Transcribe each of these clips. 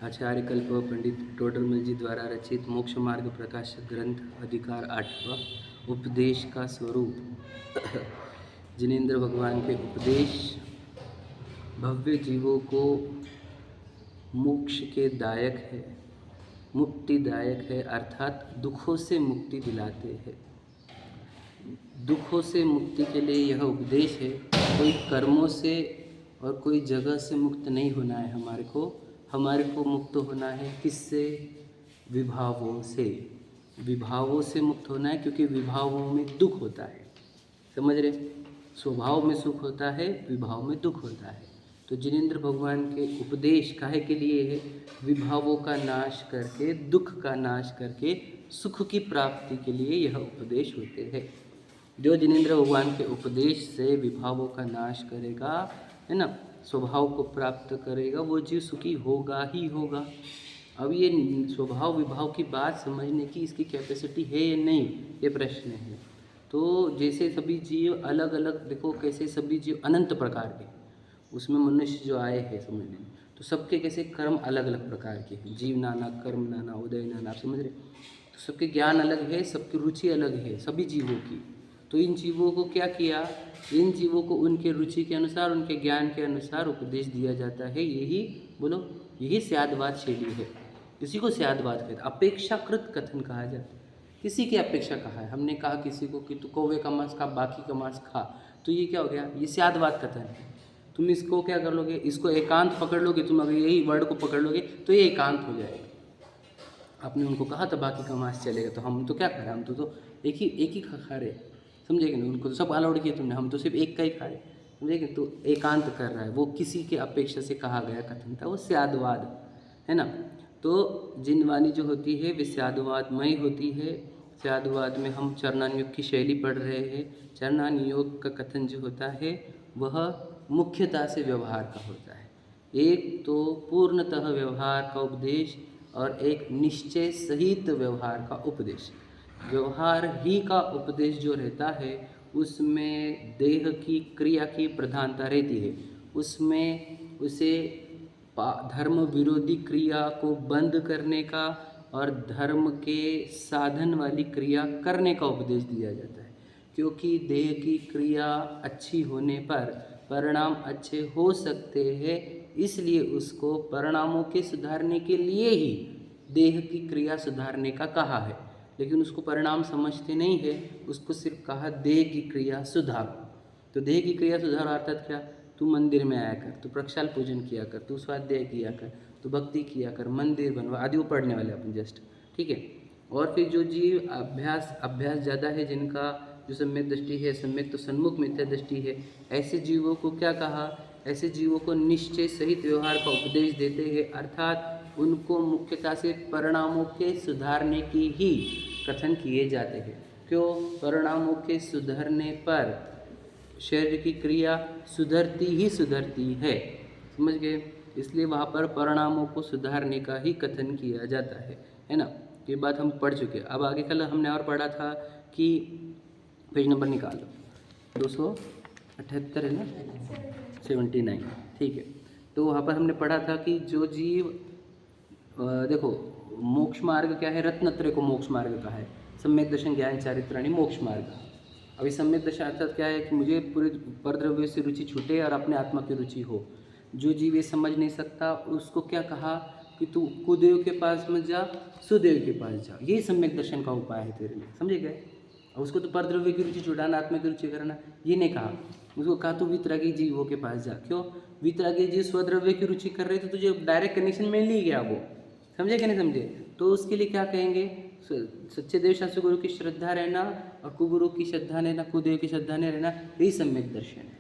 आचार्य कल्प पंडित टोडरमल जी द्वारा रचित मोक्ष मार्ग प्रकाशक ग्रंथ अधिकार 8वां उपदेश का स्वरूप। जिनेंद्र भगवान के उपदेश भव्य जीवों को मोक्ष के दायक है, मुक्तिदायक है, अर्थात दुखों से मुक्ति दिलाते हैं। दुखों से मुक्ति के लिए यह उपदेश है। कोई कर्मों से और कोई जगह से मुक्त नहीं होना है। हमारे को मुक्त होना है किससे? विभावों से। विभावों से मुक्त होना है, क्योंकि विभावों में दुख होता है। समझ रहे? स्वभाव में सुख होता है, विभाव में दुख होता है। तो जिनेंद्र भगवान के उपदेश काहे के लिए है? विभावों का नाश करके, दुख का नाश करके सुख की प्राप्ति के लिए यह उपदेश होते हैं। जो जिनेंद्र भगवान के उपदेश से विभावों का नाश करेगा, है ना, स्वभाव को प्राप्त करेगा, वो जीव सुखी होगा ही होगा। अब ये स्वभाव विभाव की बात समझने की इसकी कैपेसिटी है या नहीं, ये प्रश्न है। तो जैसे सभी जीव अलग अलग, देखो कैसे सभी जीव अनंत प्रकार के, उसमें मनुष्य जो आए हैं समझने, तो सबके कैसे कर्म अलग अलग प्रकार के हैं। जीव नाना, कर्म नाना, उदय नाना, आप समझ रहे? तो सबके ज्ञान अलग है, सबकी रुचि अलग है सभी जीवों की। तो इन जीवों को क्या किया? इन जीवों को उनके रुचि के अनुसार, उनके ज्ञान के अनुसार उपदेश दिया जाता है। यही बोलो, यही स्यादवाद शैली है। इसी को स्यादवाद कहते हैं। अपेक्षाकृत कथन कहा जाता है। किसी की अपेक्षा कहा है, हमने कहा किसी को कि तू कौवे का मांस खा, बाकी का मांस खा, तो ये क्या हो गया? ये स्यादवाद कथन है। तुम इसको क्या कर लोगे? इसको एकांत पकड़ लोगे। तुम अगर यही वर्ड को पकड़ लोगे तो ये एकांत हो जाएगा। आपने उनको कहा था बाकी का मांस चलेगा, तो हम तो क्या खा रहे? हम तो एक ही खा रहे, समझे कि नहीं? उनको तो सब अलाउड किए तुमने, हम तो सिर्फ एक का ही खा रहे, समझे कि? तो एकांत कर रहा है, वो किसी के अपेक्षा से कहा गया कथन था, वो स्यादवाद है ना। तो जिनवाणी जो होती है वे स्यादवादमय होती है। स्यादवाद में हम चरणान योग की शैली पढ़ रहे हैं। चरणान योग का कथन जो होता है वह मुख्यता से व्यवहार का होता है। एक तो पूर्णतः व्यवहार का उपदेश और एक निश्चय सहित व्यवहार का उपदेश। व्यवहार ही का उपदेश जो रहता है उसमें देह की क्रिया की प्रधानता रहती है। उसमें उसे धर्म विरोधी क्रिया को बंद करने का और धर्म के साधन वाली क्रिया करने का उपदेश दिया जाता है। क्योंकि देह की क्रिया अच्छी होने पर परिणाम अच्छे हो सकते हैं, इसलिए उसको परिणामों के सुधारने के लिए ही देह की क्रिया सुधारने का कहा है। लेकिन उसको परिणाम समझते नहीं है, उसको सिर्फ कहा देह की क्रिया सुधार। तो देह की क्रिया सुधार अर्थात क्या? तू मंदिर में आया कर, तू प्रक्षाल पूजन किया कर, तू स्वाध्याय किया कर, तू भक्ति किया कर, मंदिर बनवा आदि, वो पढ़ने वाले अपन जस्ट, ठीक है। और फिर जो जीव अभ्यास ज़्यादा है, जिनका जो सम्यक दृष्टि है, सम्यक तो सन्मुख मिथ्या दृष्टि है, ऐसे जीवों को क्या कहा? ऐसे जीवों को निश्चय सहित व्यवहार का उपदेश देते हैं, अर्थात उनको मुख्यता से परिणामों के सुधारने की ही कथन किए जाते हैं। क्यों? परिणामों के सुधरने पर शरीर की क्रिया सुधरती ही सुधरती है, समझ गए? इसलिए वहाँ पर परिणामों को सुधारने का ही कथन किया जाता है ना। ये बात हम पढ़ चुके हैं। अब आगे कल हमने और पढ़ा था कि पेज नंबर निकालो, 278 है ना, 79, ठीक है। तो वहाँ पर हमने पढ़ा था कि जो जीव देखो, मोक्ष मार्ग क्या है? रत्नत्रय को मोक्ष मार्ग कहा है। सम्यक दर्शन ज्ञान चारित्राणि मोक्ष मार्ग। अभी सम्यक दर्शन अर्थात क्या है? कि मुझे पूरे परद्रव्य से रुचि छूटे और अपने आत्मा की रुचि हो। जो जीव ये समझ नहीं सकता उसको क्या कहा? कि तू कुदेव के पास मत जा, सुदेव के पास जा। यही सम्यक दर्शन का उपाय है तेरे लिए, समझे गए? और उसको तो परद्रव्य की रुचि छुड़ाना, आत्मा की रुचि करना, ये नहीं कहा। उसको कहा तू वितरागी जीवों के पास जा। क्यों? वितरागी जीव स्वद्रव्य की रुचि कर रहे थे, तुझे डायरेक्ट कनेक्शन में नहीं गया वो, समझे कि नहीं समझे? तो उसके लिए क्या कहेंगे? सच्चे देव शास्त्र गुरु की श्रद्धा रहना और कुगुरु की श्रद्धा रहना, कुदेव की श्रद्धा नहीं रहना, यही सम्यक दर्शन है,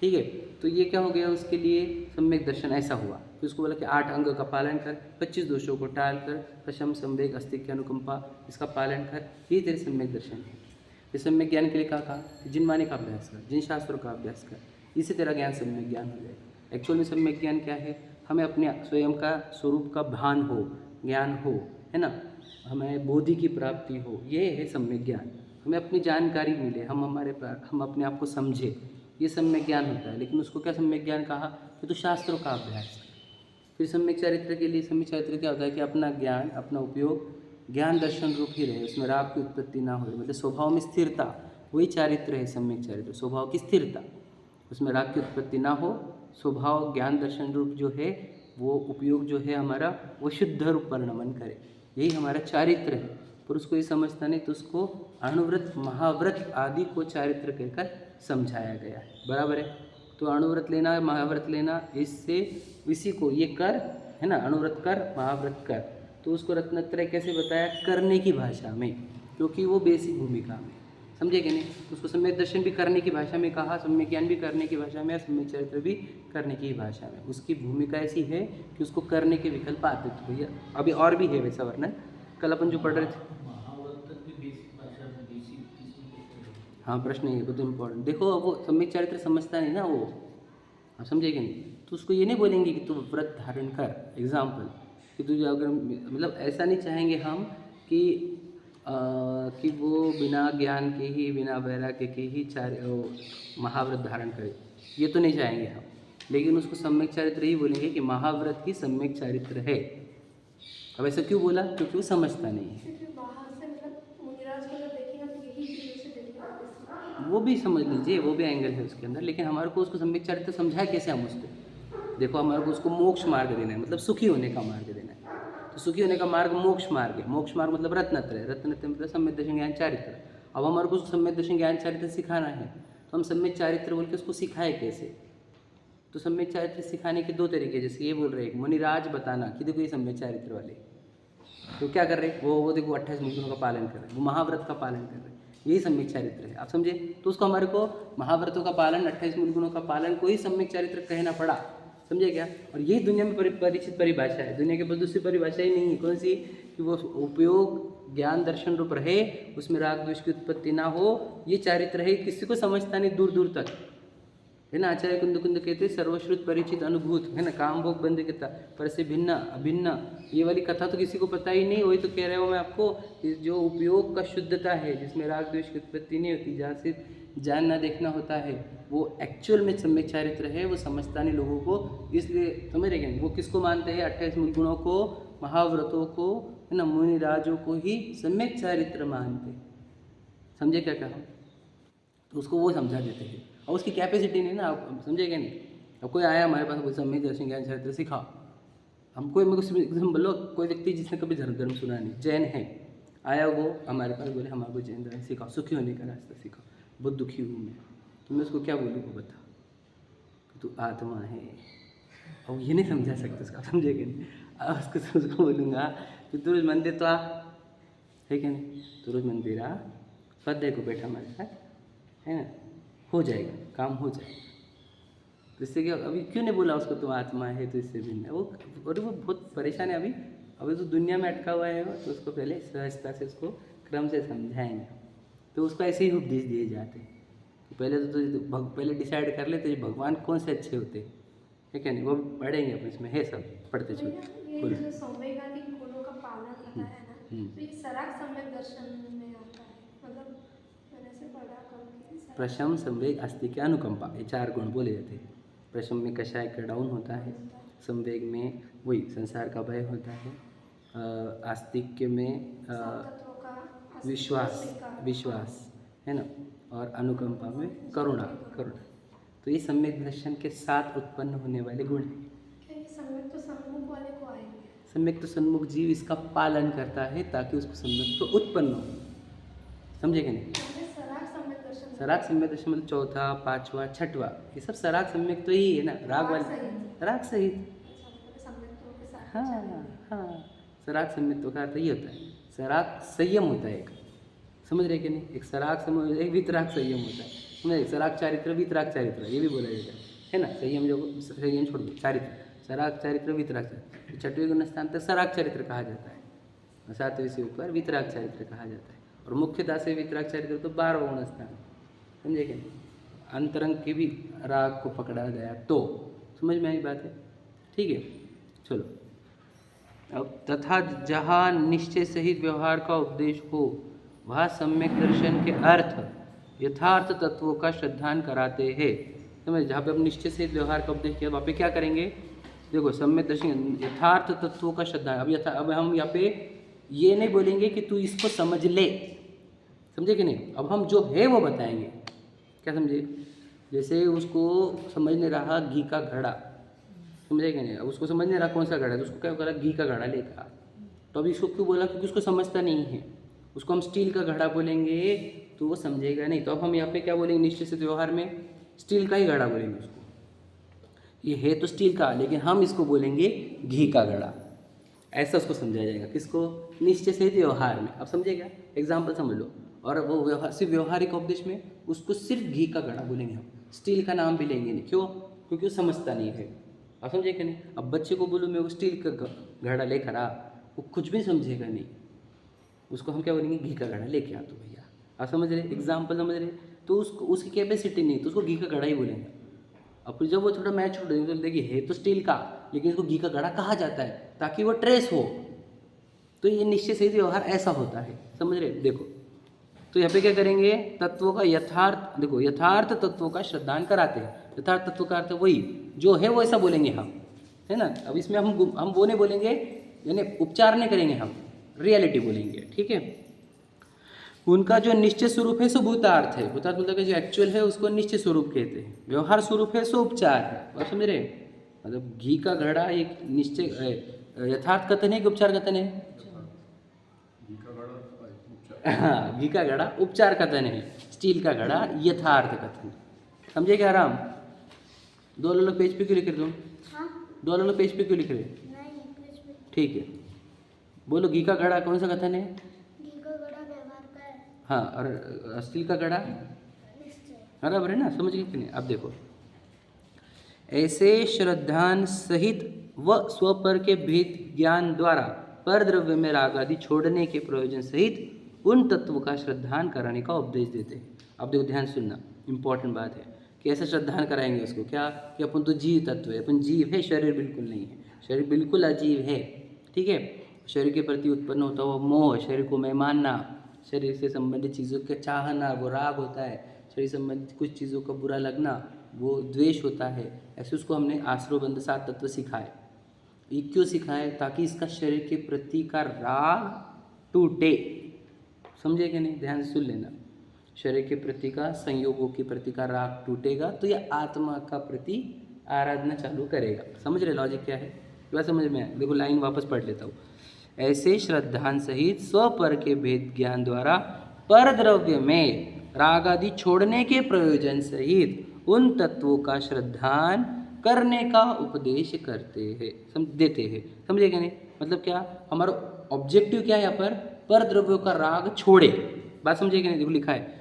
ठीक है। तो ये क्या हो गया? उसके लिए सम्यक दर्शन ऐसा हुआ कि उसको बोला कि 8 अंग का पालन कर, 25 दोषों को टाल कर, प्रशम संवेग अस्तित्व अनुकंपा, इसका पालन कर, ये तेरे सम्यक दर्शन है। ये सम्यक ज्ञान के लिए कहा कि जिन वाणी का अभ्यास कर, जिन शास्त्रों का अभ्यास कर, इससे तेरा ज्ञान सम्यक ज्ञान हो जाएगा। एक्चुअल में सम्यक ज्ञान क्या है? हमें अपने स्वयं का स्वरूप का भान हो, ज्ञान हो, है ना, हमें बोधि की प्राप्ति हो, ये है सम्यक ज्ञान। हमें अपनी जानकारी मिले, हम अपने आप को समझे, ये सम्यक ज्ञान होता है। लेकिन उसको क्या सम्यक ज्ञान कहा? कि तो शास्त्रों का अभ्यास कर, फिर सम्यक चारित्र के लिए सम्यक चारित्र क्या होता है कि अपना ज्ञान, अपना उपयोग ज्ञान दर्शन रूप ही रहे, उसमें राग की उत्पत्ति ना हो, मतलब स्वभाव में स्थिरता, वही चारित्र है सम्यक चारित्र, स्वभाव की स्थिरता, उसमें राग की उत्पत्ति ना हो, स्वभाव ज्ञान दर्शन रूप जो है वो उपयोग जो है हमारा वो शुद्ध रूप परिणमन करे, यही हमारा चारित्र है। पर उसको ये समझता नहीं तो उसको अणुव्रत महाव्रत आदि को चारित्र कहकर समझाया गया है, बराबर है। तो अणुव्रत लेना महाव्रत लेना, इससे इसी को ये कर है ना, अणुव्रत कर महाव्रत कर, तो उसको रत्नत्रय कैसे बताया, करने की भाषा में, क्योंकि वो बेसिक भूमिका में, समझे कि नहीं। उसको सम्यक दर्शन भी करने की भाषा में कहा, सम्यक ज्ञान भी करने की भाषा में, सम्यक चरित्र भी करने की भाषा में। उसकी भूमिका ऐसी है कि उसको करने के विकल्प आते थे भैया, अभी और भी है वैसा वर्णन, कल अपन जो पढ़ रहे थे। हाँ प्रश्न ये बहुत इम्पोर्टेंट, देखो अब वो सम्यक चरित्र समझता नहीं ना वो, आप समझे कि नहीं, तो उसको ये नहीं बोलेंगे कि तू व्रत धारण कर, एग्जाम्पल कि तुझे अगर मतलब ऐसा नहीं चाहेंगे हम कि वो बिना ज्ञान के ही बिना वैराग्य के ही महाव्रत धारण करे, ये तो नहीं चाहेंगे हम, लेकिन उसको सम्यक चारित्र ही बोलेंगे कि महाव्रत ही सम्यक चारित्र है। अब ऐसा क्यों बोला, क्योंकि वो समझता नहीं है। वो भी समझ लीजिए, वो भी एंगल है उसके अंदर, लेकिन हमारे को उसको सम्यक चारित्र समझाए कैसे हम उसको, देखो हमारे को उसको मोक्ष मार्ग देना है, मतलब सुखी होने का मार्ग देना है, तो सुखी होने का मार्ग मोक्ष मार्ग है, मोक्ष मार्ग मतलब रत्नत्रय, रत्नत्रय मतलब सम्यक दर्शन ज्ञान चारित्र। अब हमारे को उसको सम्यक दर्शन ज्ञान चारित्र सिखाना है, तो हम सम्यक चारित्र बोल के उसको सिखाए कैसे, तो सम्यक चारित्र सिखाने के दो तरीके, जैसे ये बोल रहे हैं मुनिराज बताना कि देखो ये सम्यक चारित्र वाले, तो क्या कर रहे हैं वो देखो 28 मुद्दों का पालन कर रहे हैं, वो महाव्रत का पालन कर रहे हैं, यही सम्यक चारित्र है, आप समझे। तो उसको हमारे को महाव्रतों का पालन, 28 मूल गुणों का पालन को ही सम्यक चारित्र कहना पड़ा, समझे क्या। और यही दुनिया में परिचित परिभाषा है, दुनिया के पास दूसरी परिभाषा ही नहीं है, कौन सी, कि वो उपयोग ज्ञान दर्शन रूप रहे, उसमें राग द्वेष की उत्पत्ति ना हो, ये चारित्र है। किसी को समझता नहीं दूर दूर तक, है ना। आचार्य कुंद कुंद कहते हैं सर्वश्रुत परिचित अनुभूत, है ना, काम भोग बंद कहता, पर से भिन्न अभिन्न, ये वाली कथा तो किसी को पता ही नहीं। वही तो कह रहा हूँ मैं आपको, जो उपयोग का शुद्धता है, जिसमें राग द्वेष की उत्पत्ति नहीं होती, जहाँ से जानना देखना होता है, वो एक्चुअल में सम्यक चारित्र है, वो समझता नहीं लोगों को। इसलिए समझ रहे क्या, वो किसको मानते हैं, 28 मूल गुणों को, महाव्रतों को, है ना, मुनिराजों को ही सम्यक चारित्र मानते, समझे क्या कहा। तो उसको वो समझा देते हैं, और उसकी कैपेसिटी नहीं ना, आप समझेगा नहीं। अब कोई आया हमारे पास, कोई सम्यक दर्शन ज्ञान चारित्र सिखा, हम कोई एग्जाम्पल लो, कोई व्यक्ति जिसने कभी धर्म सुना नहीं, जैन है, आया वो हमारे पास, बोले हमारे को जैन धर्म सिखाओ, सुखी होने का रास्ता सिखाओ, बहुत दुखी हूँ मैं, तो मैं उसको क्या बोलूँ, वो बता कि तू आत्मा है, और ये नहीं समझा सकते उसका, समझेगा नहीं। उसको बोलूँगा कि तू रोज मंदिर तो आ, है क्या नहीं, तो रोज मंदिर आ, स्वाध्याय को बैठा हमारे साथ, है ना, हो जाएगा काम, हो जाएगा। तो इससे क्या, अभी क्यों नहीं बोला उसको, तो आत्मा है तो इससे भिन्न है वो, और वो बहुत परेशान है अभी तो दुनिया में अटका हुआ है वो, तो उसको पहले सहजता से उसको क्रम से समझाएंगे। तो उसको ऐसे ही उपदेश दिए जाते हैं कि पहले तो पहले डिसाइड कर ले तो भगवान कौन से अच्छे होते हैं, है क्या नहीं, वो पढ़ेंगे अपन, इसमें है सब पढ़ते चलते। बोलो। प्रशम संवेग अस्ति के अनुकंपा, ये 4 गुण बोले जाते हैं। प्रशम में कषाय का डाउन होता है, संवेग में वही संसार का भय होता है, आस्तिक्य में विश्वास है ना, और अनुकंपा में करुणा। तो ये सम्यक दर्शन के साथ उत्पन्न होने वाले गुण हैं। सम्यक तो सन्मुख जीव इसका पालन करता है ताकि उसको सम्यक तो उत्पन्न हो, समझेगा नहीं। सराग सम्यक दर्शन मतलब 4था 5वां 6वां, ये सब सराग सम्यक तो ही है ना, राग सहित। हाँ, सराग सम्यक तो का अर्थ ये होता है, सराग संयम होता है एक, समझ रहे कि नहीं, एक सराग समझ, एक वितराग संयम होता है, समझ, सराग चारित्र वितराग चारित्र, ये भी बोला जाता है ना। संयम जो संयम छोड़ दो, चारित्र, सराग चारित्र वितराग चारित्र, 6वें गुण स्थान तक सराग चारित्र कहा जाता है, और 7वें से ऊपर वितराग चारित्र कहा जाता है, और मुख्यतः से वितराग चारित्र तो 12वां गुण स्थान, समझे क्या, अंतरंग के भी राग को पकड़ा गया, तो समझ में आई बात है, ठीक है। चलो अब, तथा जहाँ निश्चय सहित व्यवहार का उपदेश हो, वह सम्यक दर्शन के अर्थ यथार्थ तत्वों का श्रद्धान कराते हैं, समझ। जहाँ पे हम निश्चय सहित व्यवहार का उपदेश किया, वहाँ पे क्या करेंगे, देखो सम्यक दर्शन यथार्थ तत्वों का श्रद्धा। अब हम यहाँ पे ये नहीं बोलेंगे कि तू इसको समझ ले, समझे कि नहीं। अब हम जो है वो बताएंगे, क्या समझे। जैसे उसको समझ नहीं रहा घी का घड़ा, समझे कि नहीं। अब उसको समझ नहीं रहा कौन सा घड़ा है, तो उसको क्या करा, घी का घड़ा लेकर आ। तो अभी इसको क्यों बोला, क्योंकि उसको समझता नहीं है। उसको हम स्टील का घड़ा बोलेंगे तो वो समझेगा नहीं। तो अब हम यहाँ पे क्या बोलेंगे, निश्चित से व्यवहार में स्टील का ही घड़ा बोलेंगे उसको। ये है तो स्टील का, लेकिन हम इसको बोलेंगे घी का घड़ा, ऐसा उसको समझाया जाएगा। किसको, निश्चय से व्यवहार में। अब समझेगा, एग्जाम्पल समझ लो। और वो व्यवहार सिर्फ व्यवहारिक उपदेश में उसको सिर्फ घी का घड़ा बोलेंगे हम, स्टील का नाम भी लेंगे नहीं। क्यों, क्योंकि वो समझता नहीं है। आप समझे कि नहीं। अब बच्चे को बोलो मैं वो स्टील का घड़ा लेकर आ, वो कुछ भी समझेगा नहीं। उसको हम क्या बोलेंगे, घी का घड़ा लेके आ तो भैया। आप समझ रहे, एग्जाम्पल समझ रहे। तो उसको उसकी कैपेसिटी नहीं, तो उसको घी का घड़ा ही बोलेंगे। अब फिर जब वो थोड़ा मैच छोड़ देंगे तो देखिए है तो स्टील का, लेकिन इसको घी का घड़ा कहा जाता है ताकि वो ट्रेस हो। तो ये निश्चय से व्यवहार ऐसा होता है, समझ रहे। देखो तो यहाँ पे क्या करेंगे, तत्वों का यथार्थ, देखो यथार्थ तत्वों का श्रद्धान कराते हैं। यथार्थ तत्व का अर्थ वही जो है वो ऐसा बोलेंगे हम, है ना। अब इसमें हम वो नहीं बोलेंगे, यानी उपचार नहीं करेंगे, हम रियलिटी बोलेंगे, ठीक है। उनका जो निश्चय स्वरूप है सो भूतार्थ है। भूतार्थ मतलब कि जो एक्चुअल है उसको निश्चय स्वरूप कहते हैं। व्यवहार स्वरूप है सो उपचार है। आप समझ रहे, मतलब घी का घड़ा एक निश्चय यथार्थ कथन है कि उपचार कथन है। हाँ, घी का घड़ा उपचार कथन है, स्टील का घड़ा यथार्थ कथन। समझे क्या राम। दो अलग पेज पे क्यों लिख रहे हो, दो अलग पेज पे क्यों लिख रहे, ठीक है। बोलो घी का घड़ा कौन सा कथन है, हाँ, और स्टील का घड़ा बराबर है ना, समझ गए कि नहीं। अब देखो, ऐसे श्रद्धान सहित व स्वपर के भेद ज्ञान द्वारा पर द्रव्य में राग आदि छोड़ने के प्रयोजन सहित उन तत्व का श्रद्धान कराने का उपदेश देते हैं। अब देखो ध्यान सुनना, इंपॉर्टेंट बात है कि ऐसा श्रद्धान कराएंगे उसको, क्या कि अपन तो जीव तत्व है, अपन जीव है, शरीर बिल्कुल नहीं है, शरीर बिल्कुल अजीव है, ठीक है। शरीर के प्रति उत्पन्न होता हुआ मोह, शरीर को मैं मानना, शरीर से संबंधित चीज़ों का चाहना वो राग होता है, शरीर संबंधित कुछ चीज़ों का बुरा लगना वो द्वेष होता है। ऐसे उसको हमने आश्रवबंध 7 तत्व सिखाए। ये क्यों सिखाए, ताकि इसका शरीर के प्रति का राग टूटे। समझे कि नहीं, ध्यान से सुन लेना। शरीर के प्रति का, संयोगों के प्रति का राग टूटेगा तो यह आत्मा का प्रति आराधना चालू करेगा। समझ रहे लॉजिक क्या है, वह समझ में आए। देखो लाइन वापस पढ़ लेता हूँ। ऐसे श्रद्धान सहित स्वपर के भेद ज्ञान द्वारा पर द्रव्य में राग आदि छोड़ने के प्रयोजन सहित उन तत्वों का श्रद्धान करने का उपदेश करते हैं, देते हैं। समझे क्या नहीं, मतलब क्या, हमारा ऑब्जेक्टिव क्या है यहाँ पर द्रव्यों का राग छोड़े। बात समझे क्या नहीं, देखो लिखा है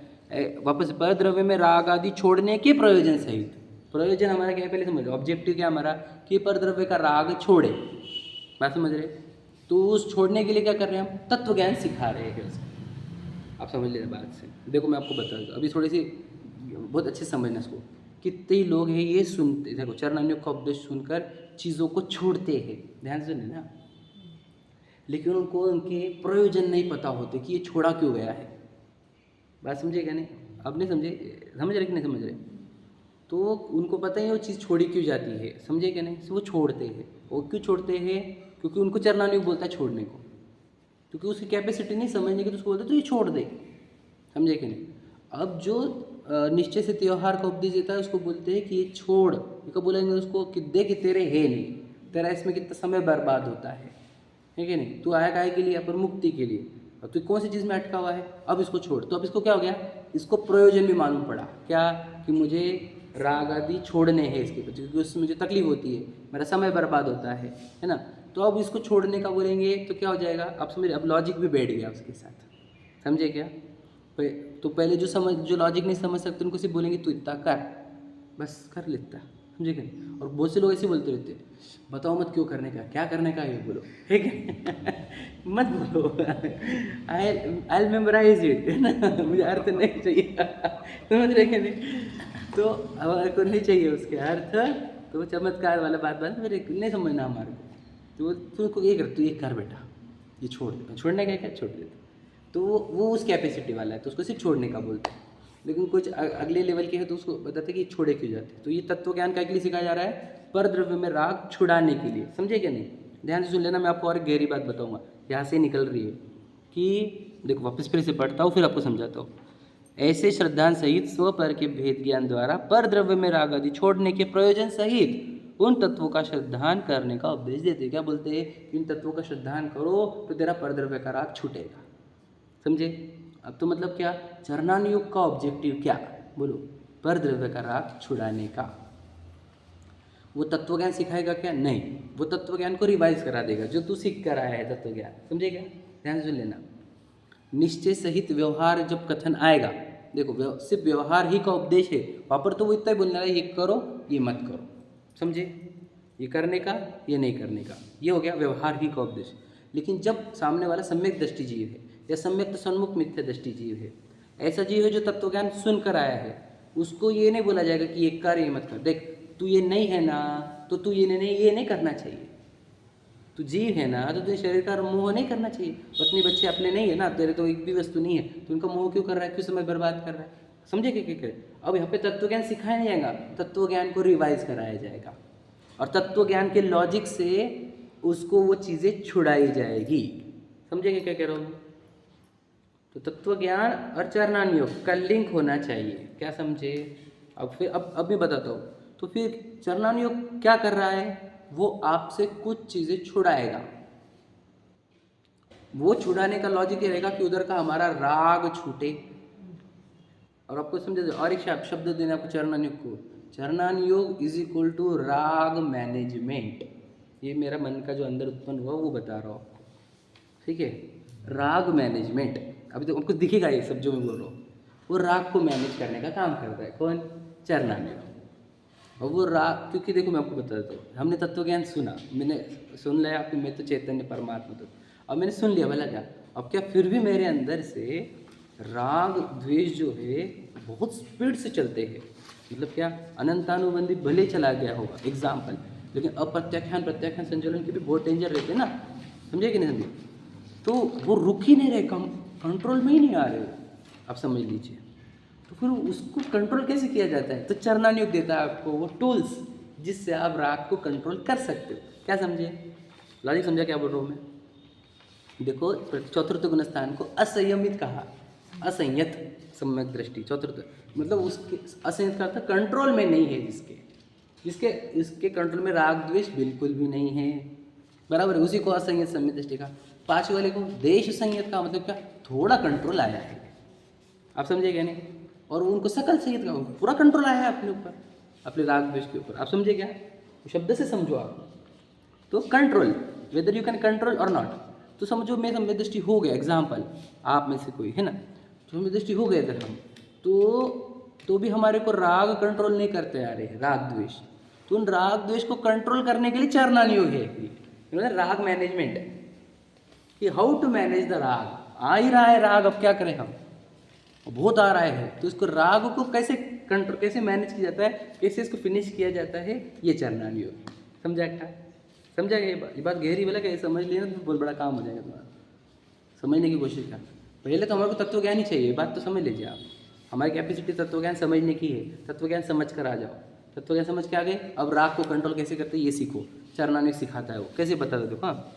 वापस, पर द्रव्य में राग आदि छोड़ने के प्रयोजन सहित। प्रयोजन हमारा क्या है पहले समझ लो, ऑब्जेक्टिव क्या हमारा, कि पर द्रव्य का राग छोड़े। बात समझ रहे, तो उस छोड़ने के लिए क्या कर रहे हैं हम, तत्व ज्ञान सिखा रहे हैं उसको। आप समझ लेना बात से। देखो मैं आपको बता दूँ, अभी थोड़ी सी बहुत अच्छे समझना इसको। कितने लोग हैं ये सुनते, देखो चरणान्यों का उपदेश सुनकर चीज़ों को छोड़ते हैं, ध्यान से सुनिए ना, लेकिन उनको उनके प्रयोजन नहीं पता होते कि ये छोड़ा क्यों गया है। बात समझे क्या नहीं, अब नहीं समझे, समझ रहे कि नहीं समझ रहे, तो उनको पता ही वो चीज़ छोड़ी क्यों जाती है, समझे क्या नहीं, वो छोड़ते हैं। वो क्यों छोड़ते हैं, क्योंकि उनको चरणान्यों बोलता है छोड़ने को, क्योंकि उसकी कैपेसिटी नहीं समझने की, तो उसको बोलते तो ये छोड़ दे। समझे कि नहीं। अब जो निश्चय से त्यौहार का उपदेश देता है उसको बोलते हैं कि ये छोड़, ये बोलेंगे उसको कि देख तेरे है नहीं, तेरा इसमें कितना समय बर्बाद होता है कि नहीं। तू आया काहे के लिए, पर मुक्ति के लिए, अब तू कौन सी चीज़ में अटका हुआ है, अब इसको छोड़। तो अब इसको क्या हो गया, इसको प्रयोजन भी मालूम पड़ा, क्या, कि मुझे राग आदि छोड़ने हैं इसके प्रति, क्योंकि उससे मुझे तकलीफ होती है, मेरा समय बर्बाद होता है ना। तो अब इसको छोड़ने का बोलेंगे तो क्या हो जाएगा, आप समझे, अब लॉजिक भी बैठ गया उसके साथ। समझे क्या, तो पहले जो लॉजिक नहीं समझ सकते उनको सिर्फ बोलेंगे तू इतना कर, बस कर लेता। समझे क्या। और बहुत से लोग ऐसे बोलते रहते हैं, बताओ मत क्यों करने का, क्या करने का है ये बोलो, ठीक है मत बोलो, आई मेमोराइज इट, है ना, मुझे अर्थ नहीं चाहिए समझ रहे क्या नहीं। तो हमारे को नहीं चाहिए उसके अर्थ, तो वो चमत्कार वाला बात मेरे नहीं समझना हमारे को। तो तू ये कर, तू ये कर बेटा, ये छोड़ दे, छोड़ने का क्या, छोड़ देता। तो वो उस कैपेसिटी वाला है, तो उसको सिर्फ छोड़ने का बोलते हैं। लेकिन कुछ अगले लेवल के है तो उसको बताते हैं कि छोड़े क्यों जाते हैं। तो ये तत्व ज्ञान क्या के लिए सिखाया जा रहा है, परद्रव्य में राग छुड़ाने के लिए। समझे क्या नहीं? ध्यान से सुन लेना, मैं आपको और गहरी बात बताऊंगा, यहाँ से निकल रही है कि देखो, वापस फिर से पढ़ता हूँ फिर आपको समझाता हूँ। ऐसे श्रद्धांत सहित स्वपर के भेद ज्ञान द्वारा परद्रव्य में राग आदि छोड़ने के प्रयोजन सहित उन तत्वों का श्रद्धान करने का उपदेश देते। क्या बोलते हैं? इन तत्वों का श्रद्धान करो तो तेरा परद्रव्य का राग छूटेगा। समझे? अब तो मतलब क्या, चरणानुयोग का ऑब्जेक्टिव क्या? बोलो, परद्रव्य का राग छुड़ाने का। वो तत्व ज्ञान सिखाएगा क्या? नहीं, वो तत्व ज्ञान को रिवाइज करा देगा जो तू सीख कर आया है तत्व ज्ञान। समझे क्या? ध्यान से लेना। निश्चय सहित व्यवहार जब कथन आएगा, देखो सिर्फ व्यवहार ही का उपदेश है, वहाँ पर तो वो इतना ही बोलना है, ये करो ये मत करो। समझे? ये करने का ये नहीं करने का, ये हो गया व्यवहार ही का उपदेश। लेकिन जब सामने वाला सम्यक दृष्टि जीव है या सम्यक सन्मुख मिथ्या दृष्टि जीव है, ऐसा जीव है जो तत्व ज्ञान सुनकर आया है, उसको ये नहीं बोला जाएगा कि ये कर ये मत कर। देख, तू ये नहीं है ना, तो तू ये नहीं करना चाहिए। तू जीव है ना, तो तुझे शरीर का मोह नहीं करना चाहिए। पत्नी बच्चे अपने नहीं है ना, तेरे तो एक भी वस्तु नहीं है, तो उनका मोह क्यों कर रहा है, क्यों समय बर्बाद कर रहा है? समझे क्या? अब यहाँ पे तत्व ज्ञान सिखाया नहीं जाएगा, तत्व ज्ञान को रिवाइज कराया जाएगा और तत्व ज्ञान के लॉजिक से उसको वो चीज़ें छुड़ाई जाएगी। समझे क्या कह रहा हूँ? तो तत्व ज्ञान और चरणानुयोग का लिंक होना चाहिए। क्या समझे? अब फिर अब मैं बताता हूँ। तो फिर चरणानुयोग क्या कर रहा है? वो आपसे कुछ चीज़ें छुड़ाएगा। वो छुड़ाने का लॉजिक ये रहेगा कि उधर का हमारा राग छूटे। और आपको समझे, और एक शब्द देना आपको चरणानुयोग को। चरणानुयोग इज इक्वल टू राग मैनेजमेंट। ये मेरा मन का जो अंदर उत्पन्न हुआ वो बता रहा हूँ आपको, ठीक है? राग मैनेजमेंट। अभी तो आपको दिखेगा ये सब जो मैं बोल रहा हूँ, वो राग को मैनेज करने का काम करता है। कौन? चरणानुयोग। और वो राग, क्योंकि देखो मैं आपको बता देता हूँ, हमने तत्व ज्ञान सुना, मैंने सुन लिया आपने, मैं तो चैतन्य परमात्मा तो, अब मैंने सुन लिया, भला क्या, अब क्या फिर भी मेरे अंदर से राग द्वेष जो है बहुत स्पीड से चलते हैं। मतलब क्या, अनंतानुबंधी भले चला गया होगा एग्जाम्पल, लेकिन अप्रत्याख्यान प्रत्याख्यान संचालन के भी बहुत डेंजर रहते हैं ना। समझे कि नहीं समझे? तो वो रुक ही नहीं रहे, कंट्रोल में ही नहीं आ रहे, आप समझ लीजिए। तो फिर उसको कंट्रोल कैसे किया जाता है? तो चरणानुयोग देता है आपको वो टूल्स जिससे आप राग को कंट्रोल कर सकते हो। क्या समझे? लॉजिक समझा क्या बोल रहा हूँ मैं? देखो, चतुर्थ गुणस्थान को असंयमित कहा, असंयत सम्यक दृष्टि। चतुर्थ मतलब उसके असंयत का अर्थ कंट्रोल में नहीं है, जिसके इसके कंट्रोल में राग द्वेष बिल्कुल भी नहीं है, बराबर है, उसी को असंयत सम्यक दृष्टि का। पांचवें वाले को देश संयत का मतलब क्या, थोड़ा कंट्रोल आया है, आप समझे क्या नहीं? और उनको सकल संयत का पूरा कंट्रोल आया है अपने ऊपर, अपने राग द्वेष के ऊपर। आप समझे क्या? शब्द से समझो आप। तो control, whether you can control और नॉट, तो समझो मैं सम्यक दृष्टि हो गया, एग्जाम्पल आप में से कोई है ना, तो सम्यक दृष्टि हो गए अगर हम, तो भी हमारे को राग कंट्रोल नहीं करते आ रहे हैं, राग द्वेष। तो उन राग द्वेष को कंट्रोल करने के लिए चरणानुयोग है, मतलब राग मैनेजमेंट है कि हाउ टू मैनेज द राग। आ ही रहा है राग, अब क्या करें हम, बहुत आ रहा है, तो इसको राग को कैसे कंट्रोल, कैसे मैनेज किया जाता है, कैसे इसको फिनिश किया जाता है, ये चरणानुयोग। समझा क्या? समझा? ये बात गहरी वाला क्या, समझ लिया ना तो बहुत बड़ा काम हो जाएगा तुम्हारा। समझने की कोशिश कर, पहले तो हमारे को तत्व ज्ञान ही चाहिए, बात तो समझ लीजिए आप। हमारी कैपेसिटी तत्व ज्ञान समझने की है, तत्व ज्ञान समझ कर आ जाओ। तत्व ज्ञान समझ के आ गए, अब राग को कंट्रोल कैसे करते हैं ये सीखो। चरणानुयोग सिखाता है वो, कैसे बता दो देखो। हाँ,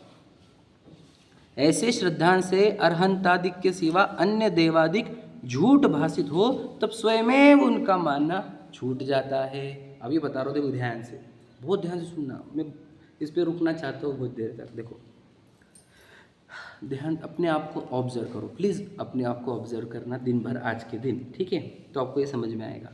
ऐसे श्रद्धांत से अर्हंतादिक के सिवा अन्य देवादिक झूठ भाषित हो तब स्वयं उनका मानना छूट जाता है। अभी बता रहा हूँ, देखो ध्यान से, बहुत ध्यान से सुनना, मैं इस पर रुकना चाहता हूँ बहुत देर तक। देखो ध्यान, अपने आप को ऑब्जर्व करो प्लीज़, अपने आप को ऑब्जर्व करना दिन भर आज के दिन, ठीक है? तो आपको ये समझ में आएगा।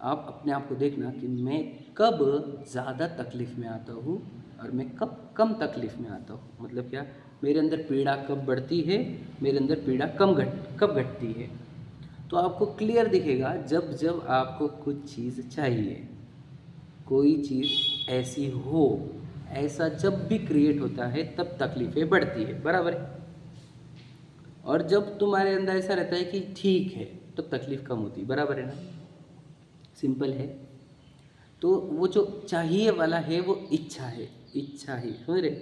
आप अपने आप को देखना कि मैं कब ज़्यादा तकलीफ़ में आता हूँ और मैं कब कम तकलीफ़ में आता हूँ। मतलब क्या, मेरे अंदर पीड़ा कब बढ़ती है, मेरे अंदर पीड़ा कब घटती है। तो आपको क्लियर दिखेगा जब जब आपको कुछ चीज़ चाहिए, कोई चीज़ ऐसी हो, ऐसा जब भी क्रिएट होता है तब तकलीफ़ें बढ़ती है, बराबर है? और जब तुम्हारे अंदर ऐसा रहता है कि ठीक है तब तकलीफ़ कम होती है, बराबर है ना? सिंपल है। तो वो जो चाहिए वाला है वो इच्छा है, इच्छा ही, समझ रहे?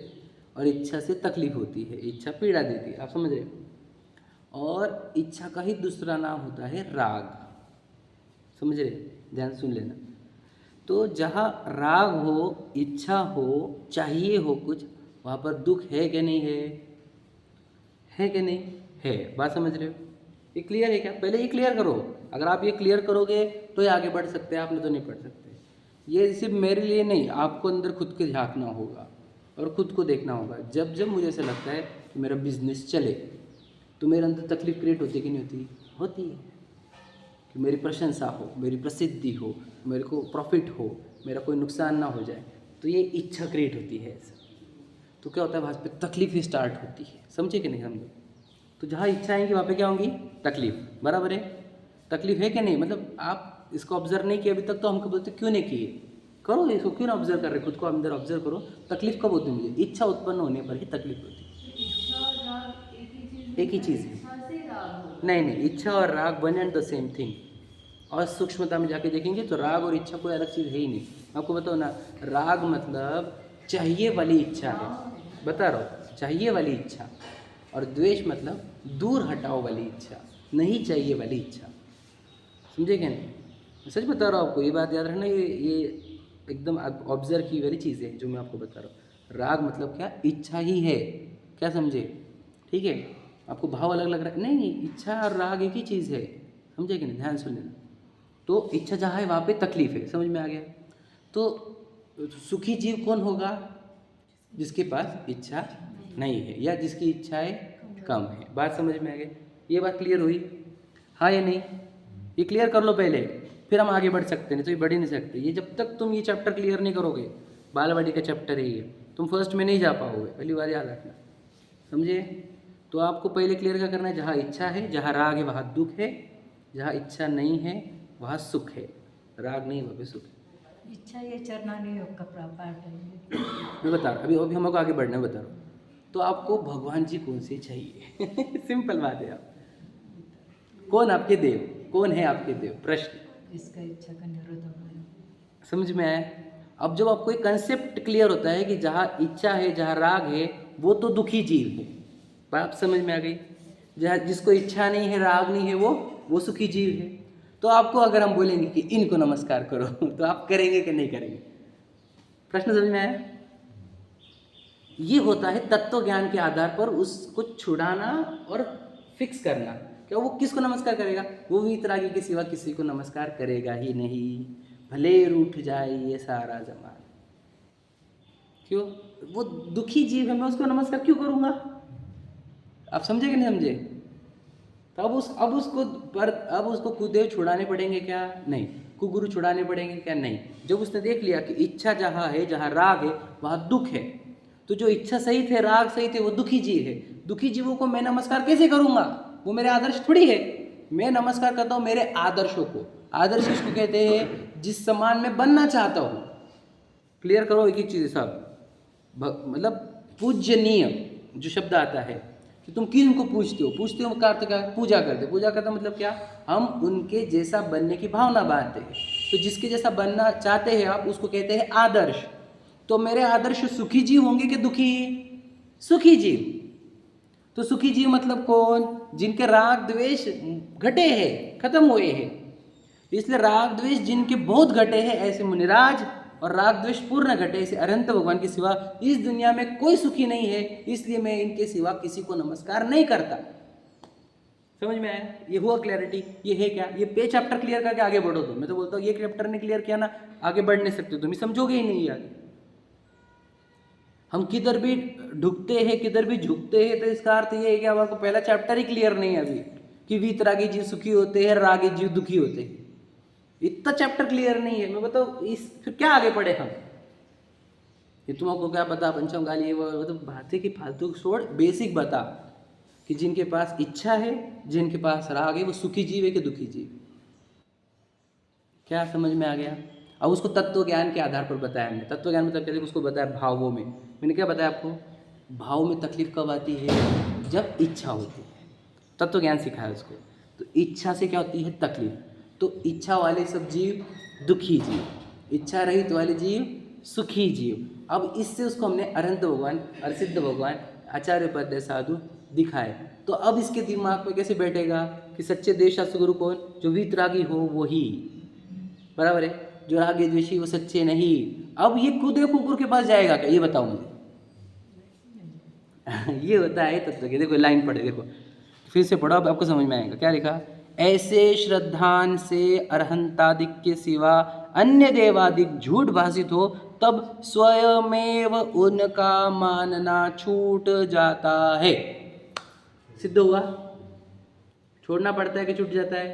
और इच्छा से तकलीफ होती है, इच्छा पीड़ा देती है, आप समझ रहे? और इच्छा का ही दूसरा नाम होता है राग, समझ रहे? ध्यान सुन लेना। तो जहाँ राग हो, इच्छा हो, चाहिए हो कुछ, वहाँ पर दुख है कि नहीं है? है कि नहीं है? बात समझ रहे हो? ये क्लियर है क्या? पहले ये क्लियर करो। अगर आप ये क्लियर करोगे तो ही आगे बढ़ सकते हैं, आपने तो नहीं बढ़ सकते। ये सिर्फ मेरे लिए नहीं, आपको अंदर खुद के झांकना होगा और खुद को देखना होगा। जब जब मुझे ऐसा लगता है कि मेरा बिजनेस चले तो मेरे अंदर तकलीफ क्रिएट होती है कि नहीं होती? होती है। कि मेरी प्रशंसा हो, मेरी प्रसिद्धि हो, मेरे को प्रॉफिट हो, मेरा कोई नुकसान ना हो जाए, तो ये इच्छा क्रिएट होती है ऐसा। तो क्या होता है, वहाँ पे तकलीफ ही स्टार्ट होती है। समझे कि नहीं समझे? तो जहाँ इच्छा आएंगी वहाँ पे क्या होंगी? तकलीफ। बराबर है? तकलीफ है कि नहीं? मतलब आप इसको ऑब्जर्व नहीं किया अभी तक, तो हमको बोलते क्यों नहीं किए? करो इसको, क्यों ना ऑब्जर्व कर रहे? खुद को अंदर ऑब्जर्व करो। तकलीफ कब होती है मुझे? इच्छा उत्पन्न होने पर ही तकलीफ होती है। एक ही चीज़ है। नहीं नहीं, इच्छा और राग one and the same thing. और सूक्ष्मता में जाके देखेंगे तो राग और इच्छा कोई अलग चीज़ है ही नहीं। आपको बताओ ना, राग मतलब चाहिए वाली इच्छा है, बता रहा हूँ, चाहिए वाली इच्छा। और द्वेष मतलब दूर हटाओ वाली इच्छा, नहीं चाहिए वाली इच्छा। समझे क्या नहीं? मैं सच बता रहा हूँ आपको, ये बात याद रखना। ये एकदम ऑब्जर्व की वाली चीज़ है जो मैं आपको बता रहा हूँ। राग मतलब क्या? इच्छा ही है। क्या समझे? ठीक है? आपको भाव अलग लग रहा है, नहीं नहीं, इच्छा और राग एक ही चीज़ है। समझे कि नहीं? ध्यान सुन लेना। तो इच्छा जहाँ है वहाँ पे तकलीफ है। समझ में आ गया? तो सुखी जीव कौन होगा? जिसके पास इच्छा नहीं है या जिसकी इच्छाएं कम है। बात समझ में आ गई? ये बात क्लियर हुई? हाँ या नहीं? ये क्लियर कर लो पहले, फिर हम आगे बढ़ सकते, नहीं तो ये बढ़ ही नहीं सकते। ये जब तक तुम ये चैप्टर क्लियर नहीं करोगे, बालवाड़ी का चैप्टर है ये, तुम फर्स्ट में नहीं जा पाओगे। पहली बार याद रखना। समझे? तो आपको पहले क्लियर क्या करना है? जहाँ इच्छा है, जहाँ राग है वहाँ दुख है, जहाँ इच्छा नहीं है वहाँ सुख है। राग नहीं, वहाँ पे सुख है। इच्छा ये चरणानी योग का पार्ट है। मैं बता रहा, अभी हमको आगे बढ़ना है, बता रहा हूँ। तो आपको भगवान जी कौन से चाहिए? सिंपल बात है। आप कौन आपके देव, कौन है आपके देव? प्रश्न। इसका इच्छा का निरोध है। समझ में आया? अब जब आपको एक कंसेप्ट क्लियर होता है कि जहाँ इच्छा है, जहाँ राग है, वो तो दुखी जीव है। बात समझ में आ गई? जहाँ जिसको इच्छा नहीं है, राग नहीं है, वो सुखी जीव है। तो आपको अगर हम बोलेंगे कि इनको नमस्कार करो तो आप करेंगे कि नहीं करेंगे? प्रश्न समझ में आया? ये होता है तत्व ज्ञान के आधार पर उसको छुड़ाना और फिक्स करना। क्या वो किसको नमस्कार करेगा? वो वीतरागी के सिवा किसी को नमस्कार करेगा ही नहीं, भले रूठ जाए ये सारा जमाना। क्यों? वो दुखी जीव है, मैं उसको नमस्कार क्यों करूँगा? आप समझे कि नहीं समझे? तो अब उसको कुदेव छुड़ाने पड़ेंगे क्या? नहीं। कुगुरु छुड़ाने पड़ेंगे क्या? नहीं। जब उसने देख लिया कि इच्छा जहाँ है, जहाँ राग है, वहाँ दुख है, तो जो इच्छा सही थे, राग सही थे, वो दुखी जीव है। दुखी जीवों को मैं नमस्कार कैसे करूँगा? वो मेरे आदर्श थोड़ी है। मैं नमस्कार करता हूँ मेरे आदर्शों को। आदर्श इसको कहते हैं जिस समान में बनना चाहता हूँ। क्लियर करो एक एक चीज़ साहब। मतलब पूजनीय जो शब्द आता है कि तुम किन को पूजते हो? पूजते हो का अर्थ क्या? पूजा करते। पूजा करता मतलब क्या? हम उनके जैसा बनने की भावना बांधते हैं। तो जिसके जैसा बनना चाहते हैं आप, उसको कहते हैं आदर्श। तो मेरे आदर्श सुखी जीव होंगे कि दुखी? सुखी जीव। तो सुखी जीव मतलब कौन? जिनके राग द्वेष घटे हैं, खत्म हुए हैं। इसलिए राग द्वेष जिनके बहुत घटे हैं, ऐसे मुनिराज, और राग द्वेष पूर्ण घटे ऐसे अनंत भगवान के सिवा इस दुनिया में कोई सुखी नहीं है। इसलिए मैं इनके सिवा किसी को नमस्कार नहीं करता। समझ में आया? ये हुआ क्लैरिटी? ये है क्या? ये पे चैप्टर क्लियर करके आगे बढ़ो। तो मैं तो बोलता हूँ ये चैप्टर ने क्लियर किया ना, आगे बढ़ नहीं सकते, तुम समझोगे ही नहीं यार। हम किधर भी ढुकते हैं, किधर भी झुकते हैं, तो इसका अर्थ ये है कि हमारे को पहला चैप्टर ही क्लियर नहीं है अभी, कि वीतरागी जीव सुखी होते हैं, रागी जीव दुखी होते हैं। इतना चैप्टर क्लियर नहीं है। मैं बताऊँ इस फिर क्या आगे पढ़े हम? ये तुमको क्या पता पंचम गाली वो तो बातें की फालतू छोड़, बेसिक बता कि जिनके पास इच्छा है, जिनके पास राग है, वो सुखी जीव है कि दुखी जीव? क्या समझ में आ गया? अब उसको तत्व ज्ञान के आधार पर बताया हमने। तत्व ज्ञान मतलब कहते उसको बताया भावों में। मैंने क्या बताया आपको? भाव में तकलीफ कब आती है? जब इच्छा होती है। तत्व ज्ञान सिखाया उसको। तो इच्छा से क्या होती है? तकलीफ। तो इच्छा वाले सब जीव दुखी जीव, इच्छा रहित वाले जीव सुखी जीव। अब इससे उसको हमने अनंत भगवान, अरसिद्ध भगवान, आचार्य पद साधु दिखाए। तो अब इसके दिमाग में कैसे बैठेगा कि सच्चे देव शास्त्र गुरु कौन? जो वीतरागी हो वो ही। बराबर है? जो रागी द्वेषी वो सच्चे नहीं। अब ये कूदे कुकुर के पास जाएगा क्या, ये बताओ मुझे। ये होता है तत्व के। देखो लाइन पढ़े, देखो फिर से पढ़ो, अब आपको समझ में आएगा क्या लिखा। ऐसे श्रद्धान से अरहंतादिक के सिवा अन्य देवादिक झूठ भाषित हो, तब स्वयमेव उनका मानना छूट जाता है। सिद्ध हुआ? छोड़ना पड़ता है कि छूट जाता है?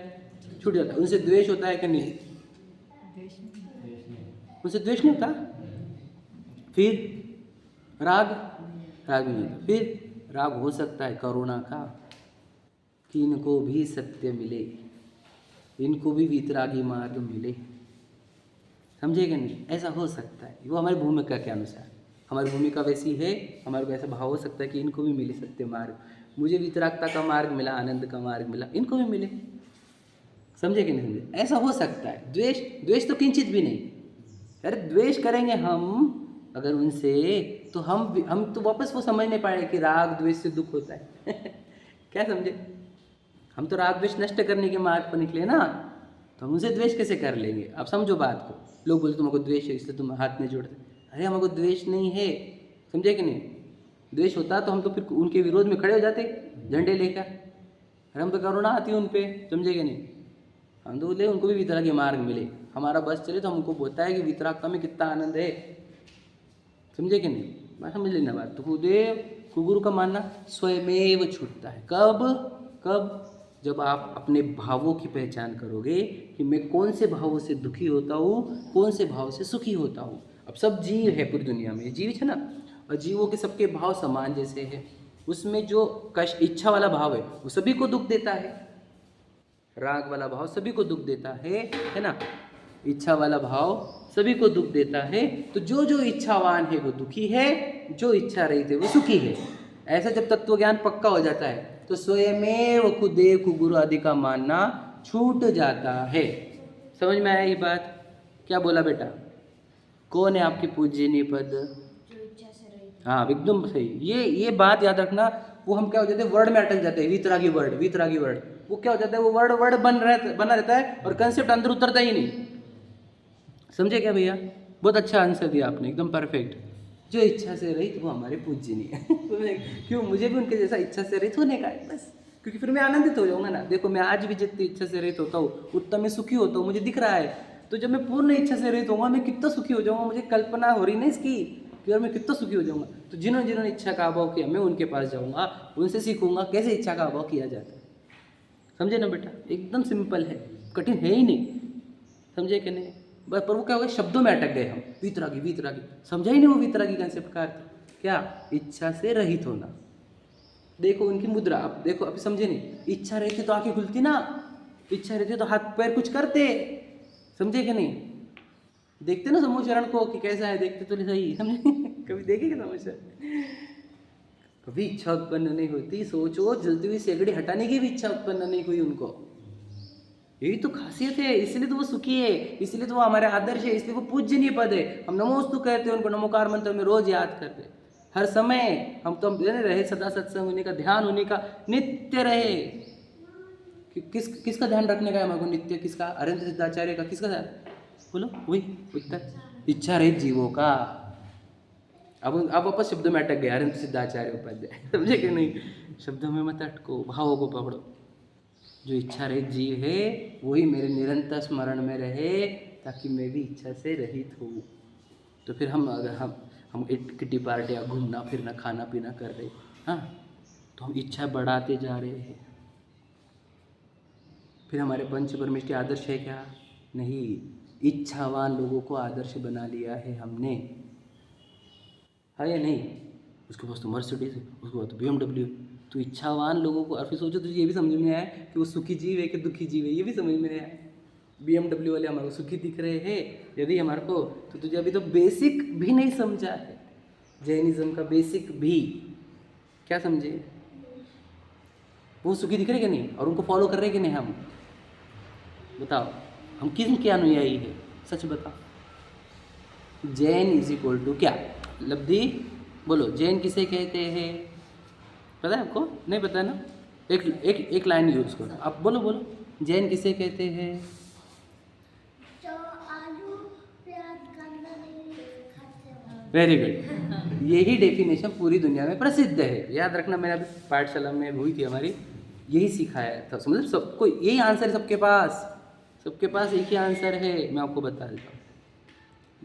छूट जाता है। उनसे द्वेष होता है कि नहीं? उनसे द्वेष नहीं होता। फिर राग नहीं होता। फिर राग हो सकता है करुणा का, कि इनको भी सत्य मिले, इनको भी वीतरागी मार्ग मिले। समझे कि नहीं? ऐसा हो सकता है। वो हमारी भूमिका के अनुसार, हमारी भूमिका वैसी है, हमारे को ऐसा भाव हो सकता है कि इनको भी मिले सत्य मार्ग। मुझे वीतरागता का मार्ग मिला, आनंद का मार्ग मिला, इनको भी मिले। समझे कि नहीं समझे? ऐसा हो सकता है। द्वेष तो किंचित भी नहीं। अरे द्वेष करेंगे हम अगर उनसे, तो हम तो वापस वो समझ नहीं पाएंगे कि राग द्वेष से दुख होता है। क्या समझे? हम तो राग द्वेष नष्ट करने के मार्ग पर निकले ना, तो हम उनसे द्वेष कैसे कर लेंगे? आप समझो बात को। लोग बोलते तुमको द्वेष है इसलिए तुम हाथ में जोड़ते। अरे हमको द्वेष नहीं है, समझे कि नहीं? द्वेष होता तो हम तो फिर उनके विरोध में खड़े हो जाते झंडे लेकर। अरे हम तो करुणा आती है उन पर, समझे कि नहीं? हम तो बोले उनको भी वितराग मार्ग मिले, हमारा बस चले तो हमको बोलता है कि वितरागता में कितना आनंद है। समझे कि नहीं? बात समझ लेना बात। तो गुरुदेव कुगुरु का मानना स्वयमेव छूटता है। कब? जब आप अपने भावों की पहचान करोगे कि मैं कौन से भावों से दुखी होता हूँ, कौन से भाव से सुखी होता हूँ। अब सब जीव है पूरी दुनिया में, जीव है ना, और जीवों के सबके भाव समान जैसे है। उसमें जो कष्ट इच्छा वाला भाव है वो सभी को दुख देता है, राग वाला भाव सभी को दुख देता है ना, इच्छा वाला भाव सभी को दुख देता है। तो जो इच्छावान है वो दुखी है, जो इच्छा रहित है वो सुखी है। ऐसा जब तत्व ज्ञान पक्का हो जाता है तो स्वयमेव खुदेव कुगुरु आदि का मानना छूट जाता है। समझ में आया ये बात? क्या बोला बेटा? कौन है आपकी पूजनीय पद? हाँ एकदम सही। ये बात याद रखना। वो हम क्या हो जाते हैं, वर्ड में अटक जाते हैं, वीतरागी वर्ड। वो क्या हो जाता है, वो वर्ड बना रहता है और कंसेप्ट अंदर उतरता ही नहीं। समझे क्या भैया? बहुत अच्छा आंसर दिया आपने, एकदम परफेक्ट। जो इच्छा से रहित वो हमारे पूजनीय है। क्यों? मुझे भी उनके जैसा इच्छा से रहित होने का है बस, क्योंकि फिर मैं आनंदित हो जाऊंगा ना। देखो मैं आज भी जितनी इच्छा से रहित होता हूँ उतना मैं सुखी होता हूँ, मुझे दिख रहा है। तो जब मैं पूर्ण इच्छा से रहित होऊंगा मैं कितना सुखी हो जाऊंगा, मुझे कल्पना हो रही ना इसकी कि और मैं कितना सुखी हो जाऊंगा। तो जिन्होंने इच्छा का अभाव किया मैं उनके पास जाऊंगा, उनसे सीखूंगा कैसे इच्छा का अभाव किया जाता है। समझे ना बेटा? एकदम सिंपल है, कठिन है ही नहीं। समझे कि नहीं? बस पर वो क्या हो गया, शब्दों में अटक गए हम। वीतरागी समझा ही नहीं वो वीतरागी कंसेप्ट का अर्थ क्या? इच्छा से रहित होना। देखो उनकी मुद्रा, अब देखो अभी समझे नहीं? इच्छा रहती तो आंखें खुलती ना, इच्छा रहती तो हाथ पैर कुछ करते। समझे कि नहीं? देखते ना समूह चरण को कि कैसा है, देखते तो नहीं सही। समझे? कभी देखे क्या समूह चरण? कभी इच्छा उत्पन्न नहीं होती। सोचो जलती हुई सैकड़ी हटाने की भी इच्छा उत्पन्न नहीं हुई उनको। यही तो खासियत है, इसलिए तो वो सुखी है, इसलिए तो वो हमारे आदर्श है, इसलिए वो पूजनीय पद है। हम नमोस्तु कहते हैं उनको, नमोकार मंत्र में रोज याद करते हर समय। हम तो रहे सदा सत्संग होने का, ध्यान होने का, नित्य रहे। किसका ध्यान रखने का है हमारे को नित्य? किसका? अरविंद सिद्धाचार्य का। किसका ध्यान? बोलो वही उत्तर, इच्छा रहित जीवों का। अब वापस शब्दों में अटक गए, अरविंद सिद्धाचार्य उपाध्याय। समझे कि नहीं? शब्दों में मत अटको, भावों को पकड़ो। जो इच्छा रहित जीव है वही मेरे निरंतर स्मरण में रहे, ताकि मैं भी इच्छा से रहित हूँ। तो फिर अगर हम किटी पार्टियाँ घूमना फिरना खाना पीना कर रहे, हाँ, तो हम इच्छा बढ़ाते जा रहे हैं। फिर हमारे पंच परमेश्वर के आदर्श है क्या? नहीं, इच्छावान लोगों को आदर्श बना लिया है हमने, है या नहीं? उसके पास तो मर्सिडीज है, उसके पास तो BMW। तो इच्छावान लोगों को, और फिर सोचो तुझे ये भी समझ में आया कि वो सुखी जीव है कि दुखी जीव है, ये भी समझ में आया। BMW वाले हमारे को सुखी दिख रहे हैं यदि हमारे को, तो तुझे अभी तो बेसिक भी नहीं समझा है, जैनिज्म का बेसिक भी। क्या समझे? वो सुखी दिख रहे कि नहीं, और उनको फॉलो कर रहे कि नहीं हम? बताओ हम किनके अनुयायी है? सच बताओ। जैन इज इक्वल टू क्या? लब्धि। बोलो जैन किसे कहते हैं? पता है आपको? नहीं पता है ना? एक लाइन यूज करो, आप बोलो जैन किसे कहते हैं? जो आलू वेरी गुड। यही डेफिनेशन पूरी दुनिया में प्रसिद्ध है, याद रखना। मैंने अभी पाठशाला में हुई थी हमारी, यही सिखाया था। मतलब सबको यही आंसर है, सबके पास एक ही आंसर है। मैं आपको बता देता हूँ,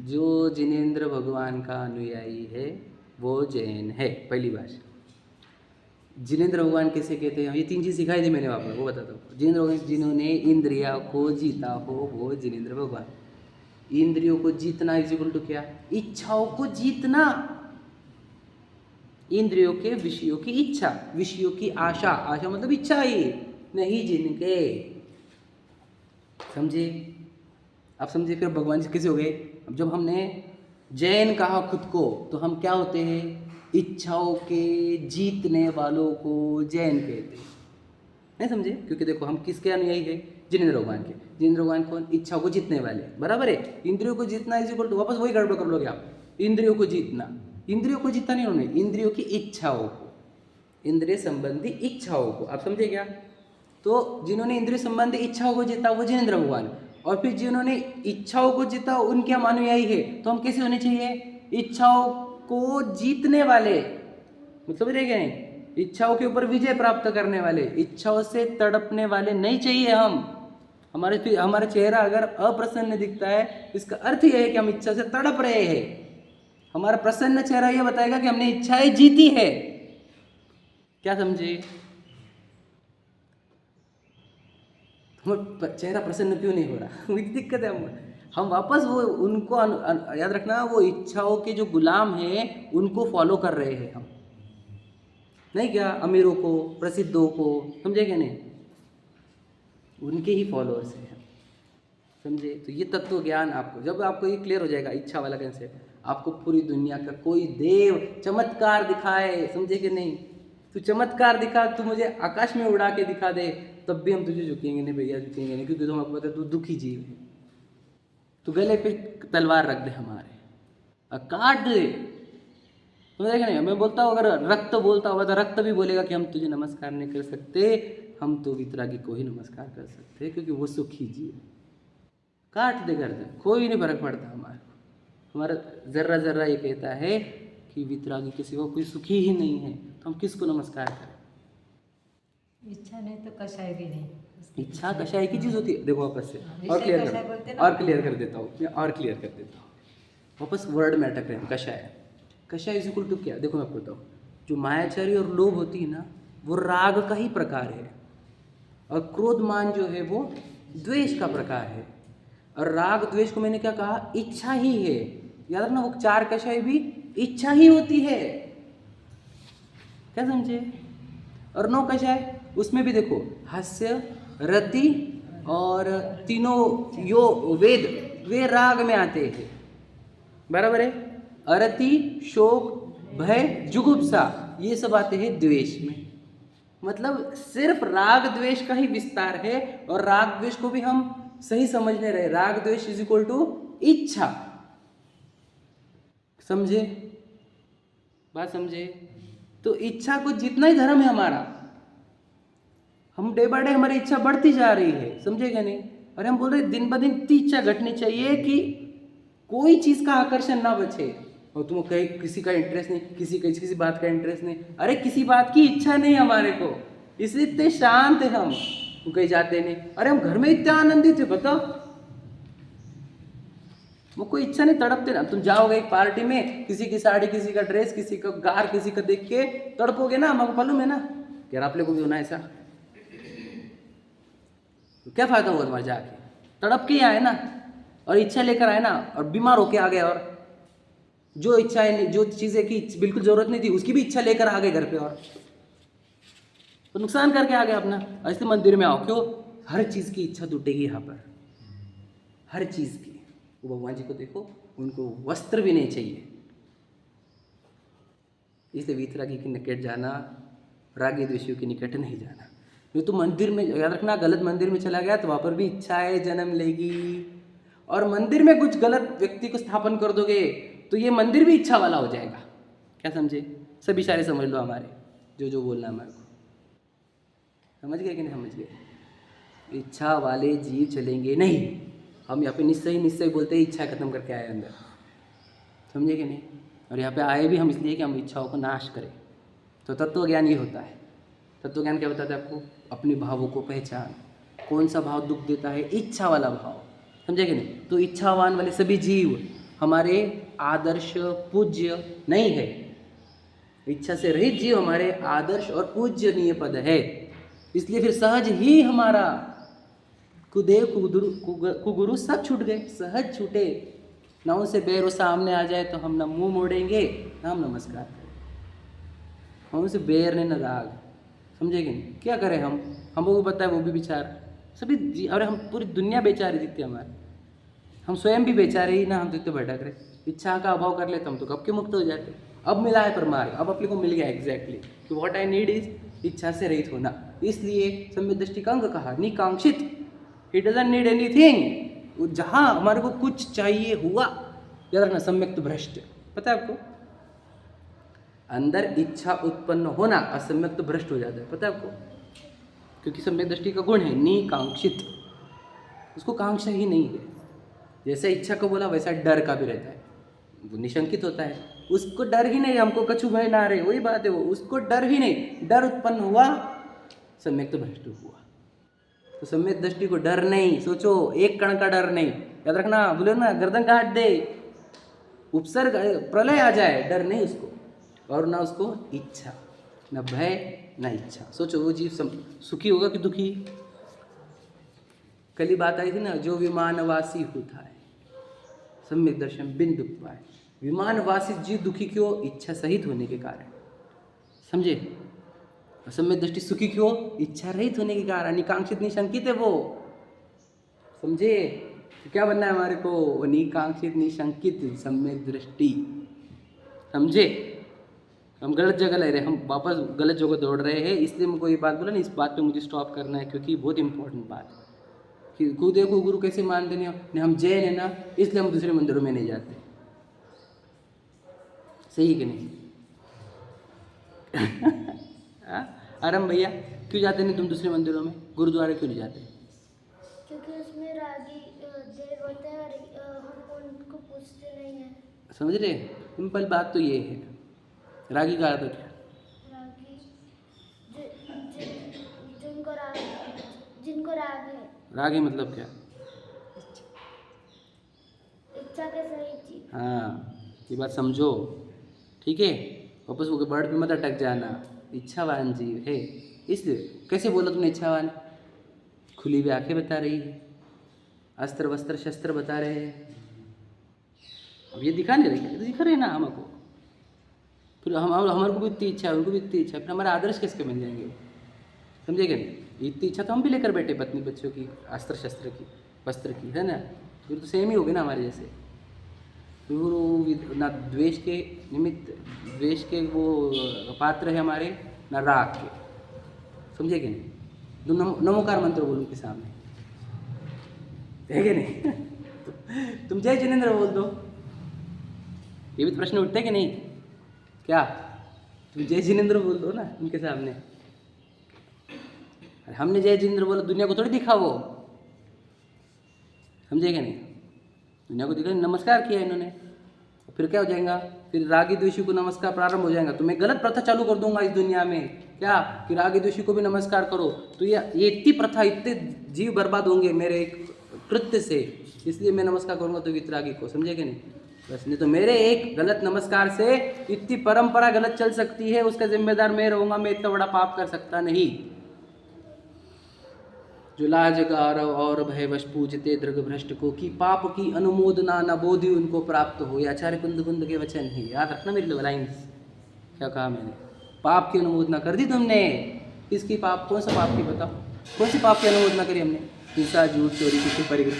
जो जिनेंद्र भगवान का अनुयायी है वो जैन है। पहली बात, जिनेंद्र भगवान कैसे कहते हैं, ये 3 चीज़ सिखाई थी मैंने वहाँ पर, वो बताता हूँ। जिनेंद्र भगवान जिन्होंने इंद्रिया को जीता हो वो जिनेंद्र भगवान। इंद्रियों को जीतना इज इक्वल टू क्या? इच्छाओं को जीतना। इंद्रियों के विषयों की इच्छा, विषयों की आशा, आशा मतलब इच्छा ही नहीं जिनके, समझे? आप समझे? फिर भगवान जी कैसे हो गए? अब जब हमने जैन कहा खुद को, तो हम क्या होते हैं? इच्छाओं के जीतने वालों को जैन कहते हैं। नहीं समझे? क्योंकि देखो हम किसके अनुयायी है? जिनेंद्र भगवान के। जिनेंद्र भगवान कौन? इच्छाओं को जीतने वाले, बराबर है। इंद्रियों को जीतना इज इक्वल टू, वापस वही गड़बड़ कर लोगे आप। इंद्रियों को जीतना, इंद्रियों को जीतना नहीं उन्होंने, इंद्रियों की इच्छाओं को, इंद्रिय संबंधी इच्छाओं को। आप समझे क्या? तो जिन्होंने इंद्रिय संबंधी इच्छाओं को जीता वो जिनेंद्र भगवान, और फिर जिन्होंने इच्छाओं को जीता उनके हम अनुयायी है। तो हम कैसे होने चाहिए? इच्छाओं को जीतने वाले, मतलब रह गए इच्छाओं के ऊपर विजय प्राप्त करने वाले, इच्छाओं से तड़पने वाले नहीं चाहिए हम। हमारा चेहरा अगर अप्रसन्न दिखता है, इसका अर्थ यह है कि हम इच्छा से तड़प रहे हैं। हमारा प्रसन्न चेहरा यह बताएगा कि हमने इच्छाएं जीती है। क्या समझे? चेहरा प्रसन्न क्यों नहीं हो रहा? मुझे दिक्कत है। हम वापस वो उनको याद रखना, वो इच्छाओं के जो गुलाम हैं उनको फॉलो कर रहे हैं हम, नहीं क्या? अमीरों को, प्रसिद्धों को, समझे क्या? नहीं, उनके ही फॉलोअर्स हैं, समझे? तो ये तत्व ज्ञान आपको, जब आपको ये क्लियर हो जाएगा इच्छा वाला कंसेप्ट, आपको पूरी दुनिया का कोई देव चमत्कार दिखाए, समझे कि नहीं? तू चमत्कार दिखा, तू मुझे आकाश में उड़ा के दिखा दे, तब भी हम तुझे झुकेंगे नहीं भैया, झुकेंगे नहीं, क्योंकि तुम आपको पता है तू दुखी जीव है। तू गले पे तलवार रख दे हमारे और काट दे, समझे कि नहीं? मैं बोलता हूँ, अगर रक्त बोलता होगा तो रक्त भी बोलेगा कि हम तुझे नमस्कार नहीं कर सकते, हम तो वितरागी को ही नमस्कार कर सकते हैं, क्योंकि वो सुखी जीव। काट दे कर दे, कोई नहीं फर्क पड़ता हमारे को। हमारा जर्रा जर्रा ये कहता है कि वितरागी के सिवा कोई सुखी ही नहीं है, तो हम किसको नमस्कार करें? इच्छा नहीं तो कषाय भी नहीं। इच्छा कषाय की चीज़ होती है। देखो वापस से और विषय क्लियर कषाय बोलते कर, ना। और क्लियर कर देता हूँ मैं, और क्लियर कर देता हूँ। वापस वर्ड में अटक रहे हैं। कषाय, कषाय इज इक्वल टू क्या? देखो मैं आपको बताऊँ, जो मायाचारी और लोभ होती है ना, वो राग का ही प्रकार है, और क्रोधमान जो है वो द्वेष का प्रकार है। और राग द्वेष को मैंने क्या कहा? इच्छा ही है। याद रखना, वो 4 कषाय भी इच्छा ही होती है। क्या समझे? और 9 कषाय, उसमें भी देखो हास्य, रति और तीनों यो वेद, वे राग में आते हैं, बराबर है। अरति, शोक, भय, जुगुप्सा, ये सब आते हैं द्वेष में। मतलब सिर्फ राग द्वेष का ही विस्तार है, और राग द्वेष को भी हम सही समझने रहे। राग द्वेष इज इक्वल टू इच्छा, समझे? बात समझे? तो इच्छा को जितना ही धर्म है हमारा, हम डे बाय डे हमारी इच्छा बढ़ती जा रही है, समझे क्या नहीं? और हम बोल रहे दिन ब दिन इतनी इच्छा घटनी चाहिए कि कोई चीज़ का आकर्षण ना बचे। और तुम कहीं किसी का इंटरेस्ट नहीं, किसी बात का इंटरेस्ट नहीं, अरे किसी बात की इच्छा नहीं हमारे को, इसलिए इतने शांत है हम, कहीं जाते नहीं। अरे हम घर में इतने आनंदित है, बताओ, वो कोई इच्छा नहीं, तड़पते ना। तुम जाओगे एक पार्टी में, किसी की साड़ी, किसी का ड्रेस, किसी का गार, किसी का देख के तड़पोगे ना, हमको मालूम है ना, यार आप लोग को भी होना ऐसा, तो क्या फायदा होगा तुम्हारे जाके? तड़प के ही आए ना, और इच्छा लेकर आए ना, और बीमार होके आ गए, और जो इच्छाएं, जो चीज़ें की बिल्कुल जरूरत नहीं थी उसकी भी इच्छा लेकर आ गए घर पे, और तो नुकसान करके आ गए अपना। ऐसे मंदिर में आओ, क्यों? हर चीज़ की इच्छा टूटेगी यहाँ पर, हर चीज़ की। वो भगवान जी को देखो, उनको वस्त्र भी नहीं चाहिए, इसलिए वीतरागी के निकट जाना, रागी द्वेषियों के निकट नहीं जाना। ये तो मंदिर में, याद रखना, गलत मंदिर में चला गया तो वहाँ पर भी इच्छाएं जन्म लेगी, और मंदिर में कुछ गलत व्यक्ति को स्थापन कर दोगे तो ये मंदिर भी इच्छा वाला हो जाएगा। क्या समझे? सब इशारे समझ लो हमारे, जो बोलना है हमारे को, समझ गए कि नहीं समझ गए? इच्छा वाले जीव चलेंगे नहीं। हम यहाँ पे निश्चय बोलते हैं, इच्छा खत्म करके आए अंदर, समझे कि नहीं? और यहाँ पे आए भी हम इसलिए कि हम इच्छाओं को नाश करें। तो तत्वज्ञान ये होता है। तत्वज्ञान क्या बताता है आपको? अपने भावों को पहचान। कौन सा भाव दुख देता है? इच्छा वाला भाव, समझे कि नहीं? तो इच्छावान वाले सभी जीव हमारे आदर्श पूज्य नहीं है। इच्छा से रहित जीव हमारे आदर्श और पूज्यनीय पद है। इसलिए फिर सहज ही हमारा कुदेव कुगुरु सब छूट गए, सहज छूटे। ना उनसे बैर वो सामने आ जाए तो हम ना मुंह मोड़ेंगे ना हम नमस्कार करें। हम उनसे बैर ने न राग, समझे कि नहीं? क्या करें हम? हमको भी पता है वो भी बेचारा, सभी अरे हम पूरी दुनिया बेचारे दिखते हमारे, हम स्वयं भी बेचारे ही ना, हम तो भटक रहे। इच्छा का अभाव कर लेते हम तो कब के मुक्त हो जाते। अब मिला है परमार्ग, अब अपने को मिल गया एग्जैक्टली कि व्हाट आई नीड इज इच्छा से रहित होना। इसलिए सम्यक दृष्टि का अंग कहा निकांक्षित, ही डजंट नीड एनीथिंग। जहाँ हमारे को कुछ चाहिए हुआ, याद रखना सम्यक तो भ्रष्ट, पता है आपको? अंदर इच्छा उत्पन्न होना असम्यक तो भ्रष्ट हो जाता है, पता है आपको? क्योंकि सम्यक दृष्टि का गुण है निकांक्षित, उसको कांक्षा ही नहीं है। जैसे इच्छा को बोला वैसा डर का भी रहता है, वो निशंकित होता है, उसको डर ही नहीं, हमको कछु भय ना रहे, वही बात है, वो उसको डर ही नहीं। डर उत्पन्न हुआ सम्यक तो भ्रष्ट हुआ। तो सम्यक दृष्टि को डर नहीं, सोचो एक कण का डर नहीं, याद रखना, बोले ना गर्दन काट दे, उपसर्ग प्रलय आ जाए, डर नहीं उसको, और ना उसको इच्छा, न भय न इच्छा। सोचो वो जीव सुखी होगा कि दुखी? कल ही बात आई थी ना, जो विमानवासी होता है सम्यक दर्शन बिन दुख पाए। विमानवासी जीव दुखी क्यों? इच्छा सहित होने के कारण, समझे? सम्यक दृष्टि सुखी क्यों? इच्छा रहित होने के कारण, निकांक्षित निशंकित है वो, समझे? तो क्या बनना है हमारे को? निकांक्षित निशंकित सम्यक दृष्टि, समझे? हम गलत जगह ले रहे हैं, हम वापस गलत जगह दौड़ रहे हैं। इसलिए मुझको ये बात बोला ना, इस बात पे मुझे स्टॉप करना है, क्योंकि बहुत इंपॉर्टेंट बात है कि गुरुदेव को गुरु कैसे मानते नहीं हम जैन है ना, इसलिए हम दूसरे मंदिरों में नहीं जाते। सही कि नहीं? आराम भैया, क्यों जाते नहीं तुम दूसरे मंदिरों में? गुरुद्वारे क्यों नहीं जाते? क्योंकि उसमें रागी देव होते हैं और हम उनको पूछते नहीं हैं। समझ रहे? सिंपल बात तो ये है। रागी का अर्थ क्या? रागी जिनको राग है। रागी मतलब क्या? इच्छा के सही चीज। हाँ, ये बात समझो, ठीक है? वापस वो वर्ड पे मत अटक जाना। इच्छावान जीव है, इसलिए कैसे बोला तुमने इच्छावान? खुली हुई आंखें बता रही है, अस्त्र वस्त्र शस्त्र बता रहे हैं। अब ये दिखा नहीं रहे, क्या दिखा रहे ना हमको? फिर हमारे को भी इतनी इच्छा है, उनको भी इतनी इच्छा है, फिर हमारे आदर्श किसके मिल जाएंगे? समझे क्या नहीं? इतनी इच्छा तो हम भी लेकर बैठे, पत्नी बच्चों की, अस्त्र शस्त्र की, वस्त्र की, है ना? फिर तो सेम ही होगी ना हमारे जैसे। ना द्वेष के निमित्त, द्वेष के वो पात्र है हमारे, ना राग के, समझे क्या नहीं? नमोकार मंत्र बोलूं के सामने, है क्या नहीं? तुम जय जिनेंद्र बोल दो, ये भी प्रश्न उठते कि नहीं? क्या तुम जय जिनेंद्र बोल दो ना उनके सामने? अरे हमने जय जिनेंद्र बोला, दुनिया को थोड़ी दिखा वो, समझे क्या नहीं? दुनिया को दिखा, नमस्कार किया इन्होंने, फिर क्या हो जाएगा? फिर रागी द्वेषी को नमस्कार प्रारंभ हो जाएगा। तो मैं गलत प्रथा चालू कर दूंगा इस दुनिया में, क्या कि रागी द्वेषी को भी नमस्कार करो। तो ये इतनी प्रथा, इतने जीव बर्बाद होंगे मेरे एक कृत्य से, इसलिए मैं नमस्कार करूंगा तो वितरागी को, समझे कि नहीं? बस, नहीं तो मेरे एक गलत नमस्कार से इतनी परंपरा गलत चल सकती है, उसका जिम्मेदार मैं रहूंगा। मैं इतना बड़ा पाप कर सकता नहीं। जो लाज गारव और भयवश पूजते दृग भ्रष्ट को, कि पाप की अनुमोदना न बोधि उनको प्राप्त हो। ये आचार्य कुंद के वचन है, याद रखना मेरी लाइन्स। क्या कहा मैंने? पाप की अनुमोदना कर दी तुमने, किसकी पाप? कौन सा पाप की बताओ? कौन सी पाप की अनुमोदना करी हमने? हिंसा, झूठ, चोरी, किसी परिग्रह,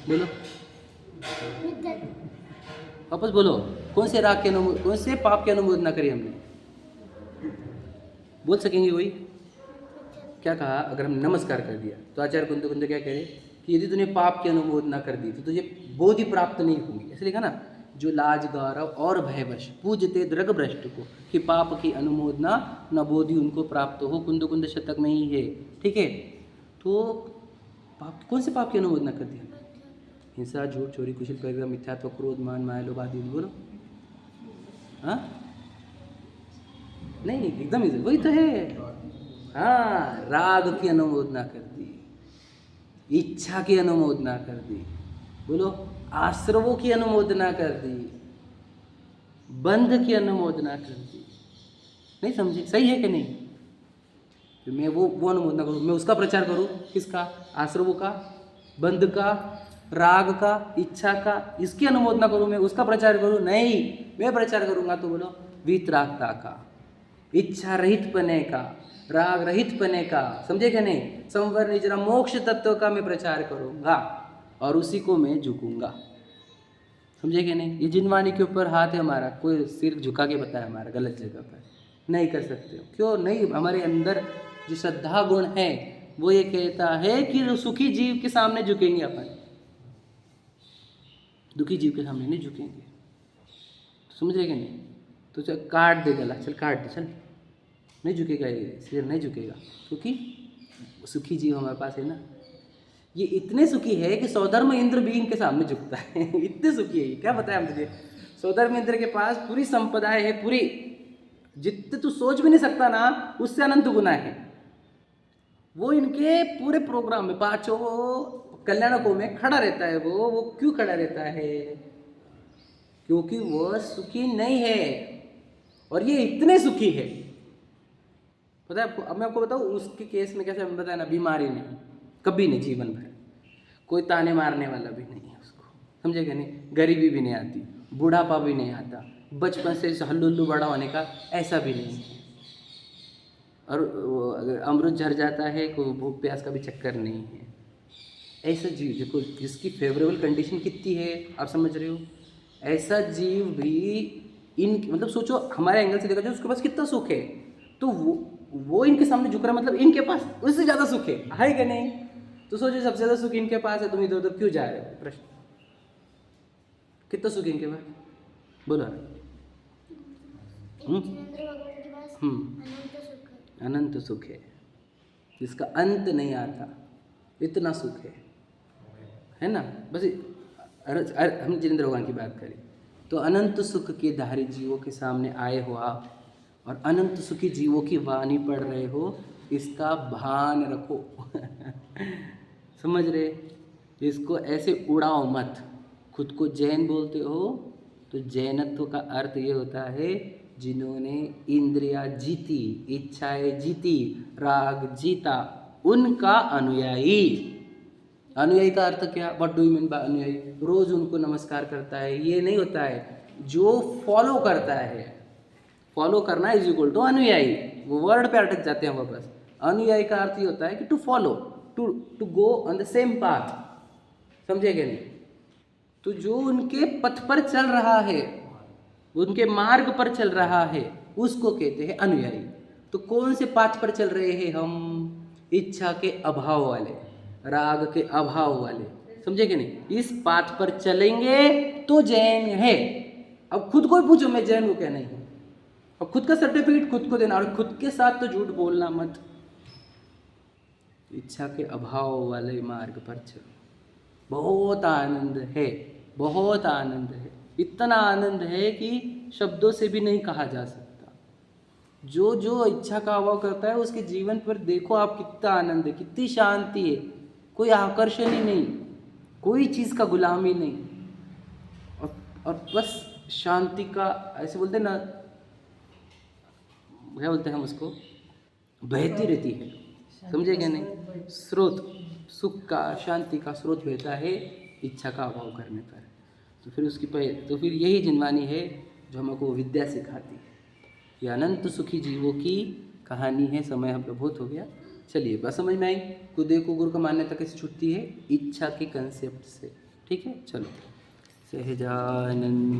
बोलो वापस बोलो। कौन से राग के कौन से पाप की अनुमोदना करी हमने? बोल सकेंगे कोई? क्या कहा? अगर हम नमस्कार कर दिया तो आचार्य कुंद क्या कह रहे कि यदि तूने पाप की अनुमोदना कर दी तो तुझे बोधि प्राप्त नहीं होगी। ऐसे लिखा ना, जो लाज गौरव और भयवश पूजते द्रग भ्रष्ट को, कि पाप की अनुमोदना न बोधि उनको प्राप्त हो। कुंद शतक में ही है, ठीक है? तो पाप, कौन से पाप की अनुमोदना कर दी? हिंसा, झूठ, चोरी, कुशल परिग्रह, मिथ्यात्व, क्रोध, मान, माया, लोभ आदि। बोलो हाँ नहीं, एकदम इजी, वही तो है। हाँ, राग की अनुमोदना कर दी, इच्छा की अनुमोदना कर दी, बोलो आश्रवों की अनुमोदना कर दी, बंध की अनुमोदना कर दी। नहीं समझे? सही है कि नहीं? तो मैं वो अनुमोदना करूँ, मैं उसका प्रचार करूँ, किसका? आश्रवों का, बंध का, राग का, इच्छा का, इसकी अनुमोदना करूँ, मैं उसका प्रचार करूँ? नहीं, मैं प्रचार करूँगा तो बोलो वीतरागता का, इच्छा रहित पने का, राग रहित पने का। समझे कि नहीं? संवर निजरा मोक्ष तत्व का मैं प्रचार करूँगा और उसी को मैं झुकूंगा। समझे कि नहीं? ये जिनवाणी के ऊपर हाथ है हमारा, कोई सिर झुका के बताया हमारा गलत जगह पर नहीं कर सकते हो। क्यों नहीं? हमारे अंदर जो श्रद्धा गुण है वो ये कहता है कि सुखी जीव के सामने झुकेंगे अपन, दुखी जीव के सामने नहीं झुकेंगे। समझे कि नहीं? तो चल काट दे गला, चल काट दे, चल, नहीं झुकेगा, ये सिर नहीं झुकेगा, क्योंकि सुखी जीव हमारे पास है ना। ये इतने सुखी है कि सौधर्म इंद्र भी इनके सामने झुकता है। इतने सुखी है, क्या बताया मुझे। सौधर्म इंद्र के पास पूरी संपदाएं है, पूरी, जितने तू सोच भी नहीं सकता ना, उससे अनंत गुना है। वो इनके पूरे प्रोग्राम में, पांचों कल्याणकों में खड़ा रहता है। वो क्यों खड़ा रहता है? क्योंकि वह सुखी नहीं है और ये इतने सुखी है। पता है आपको? अब मैं आपको बताऊँ उसके केस में कैसे बताया ना, बीमारी नहीं, कभी नहीं, जीवन भर कोई ताने मारने वाला भी नहीं है उसको। समझे क्या नहीं? गरीबी भी नहीं आती, बुढ़ापा भी नहीं आता, बचपन से हल्लुल्लू बड़ा होने का ऐसा भी नहीं है। और अगर अमृत झर जाता है, कोई भूख प्यास का भी चक्कर नहीं है। ऐसा जीव देखो, जिसकी फेवरेबल कंडीशन कितनी है, आप समझ रहे हो? ऐसा जीव भी इन, मतलब सोचो हमारे एंगल से देखा जाए उसके पास कितना सुख है, तो वो इनके सामने झुक रहा है, मतलब इनके पास उससे ज़्यादा सुख है कि नहीं? तो सोचो सबसे ज़्यादा सुख इनके पास है, तुम इधर उधर क्यों जा रहे हो? प्रश्न, कितना सुख है इनके पास? बोलो। जिनेंद्र भगवान के पास अनंत सुख है। अनंत सुख है, जिसका अंत नहीं आता, इतना सुख है ना। बस हम जिनेंद्र भगवान की बात करें तो अनंत सुख के धारी जीवों के सामने आए हो आप, और अनंत सुखी जीवों की वाणी पढ़ रहे हो, इसका भान रखो। समझ रहे? इसको ऐसे उड़ाओ मत। खुद को जैन बोलते हो तो जैनत्व का अर्थ ये होता है जिन्होंने इंद्रिया जीती, इच्छाएं जीती, राग जीता, उनका अनुयायी। अनुयायी का अर्थ क्या? What do you mean by अनुयायी? रोज उनको नमस्कार करता है, ये नहीं होता है। जो फॉलो करता है, फॉलो करना इज इक्वल टू अनुयायी। वो वर्ड पे अटक जाते हैं वापस। अनुयायी का अर्थ ये होता है कि to follow, to go on the same path. समझे क्या नहीं? तो जो उनके पथ पर चल रहा है, उनके मार्ग पर चल रहा है, उसको कहते हैं अनुयायी। तो कौन से पाथ पर चल रहे हैं हम? इच्छा के अभाव वाले, राग के अभाव वाले। समझे कि नहीं? इस पाथ पर चलेंगे तो जैन है। अब खुद को पूछो मैं जैन हूं क्या नहीं हूं, और खुद का सर्टिफिकेट खुद को देना, और खुद के साथ तो झूठ बोलना मत। इच्छा के अभाव वाले मार्ग पर चलो, बहुत आनंद है, बहुत आनंद है। इतना आनंद है कि शब्दों से भी नहीं कहा जा सकता। जो जो इच्छा का अभाव करता है उसके जीवन पर देखो आप, कितना आनंद है, कितनी शांति है। कोई आकर्षण ही नहीं, कोई चीज़ का गुलामी नहीं, और बस शांति का, ऐसे बोलते हैं ना, क्या बोलते हैं हम उसको, बहती रहती है। समझे क्या नहीं? स्रोत, सुख का, शांति का स्रोत बहता है इच्छा का अभाव करने पर। तो फिर यही जिनवानी है जो हमको विद्या सिखाती है। ये अनंत सुखी जीवों की कहानी है। समय हम लोग बहुत हो गया, चलिए बस समझ में आई। खुदे को गुरु का मान्यता कैसे छूटती है? इच्छा के कंसेप्ट से। ठीक है, चलो। सहजानंद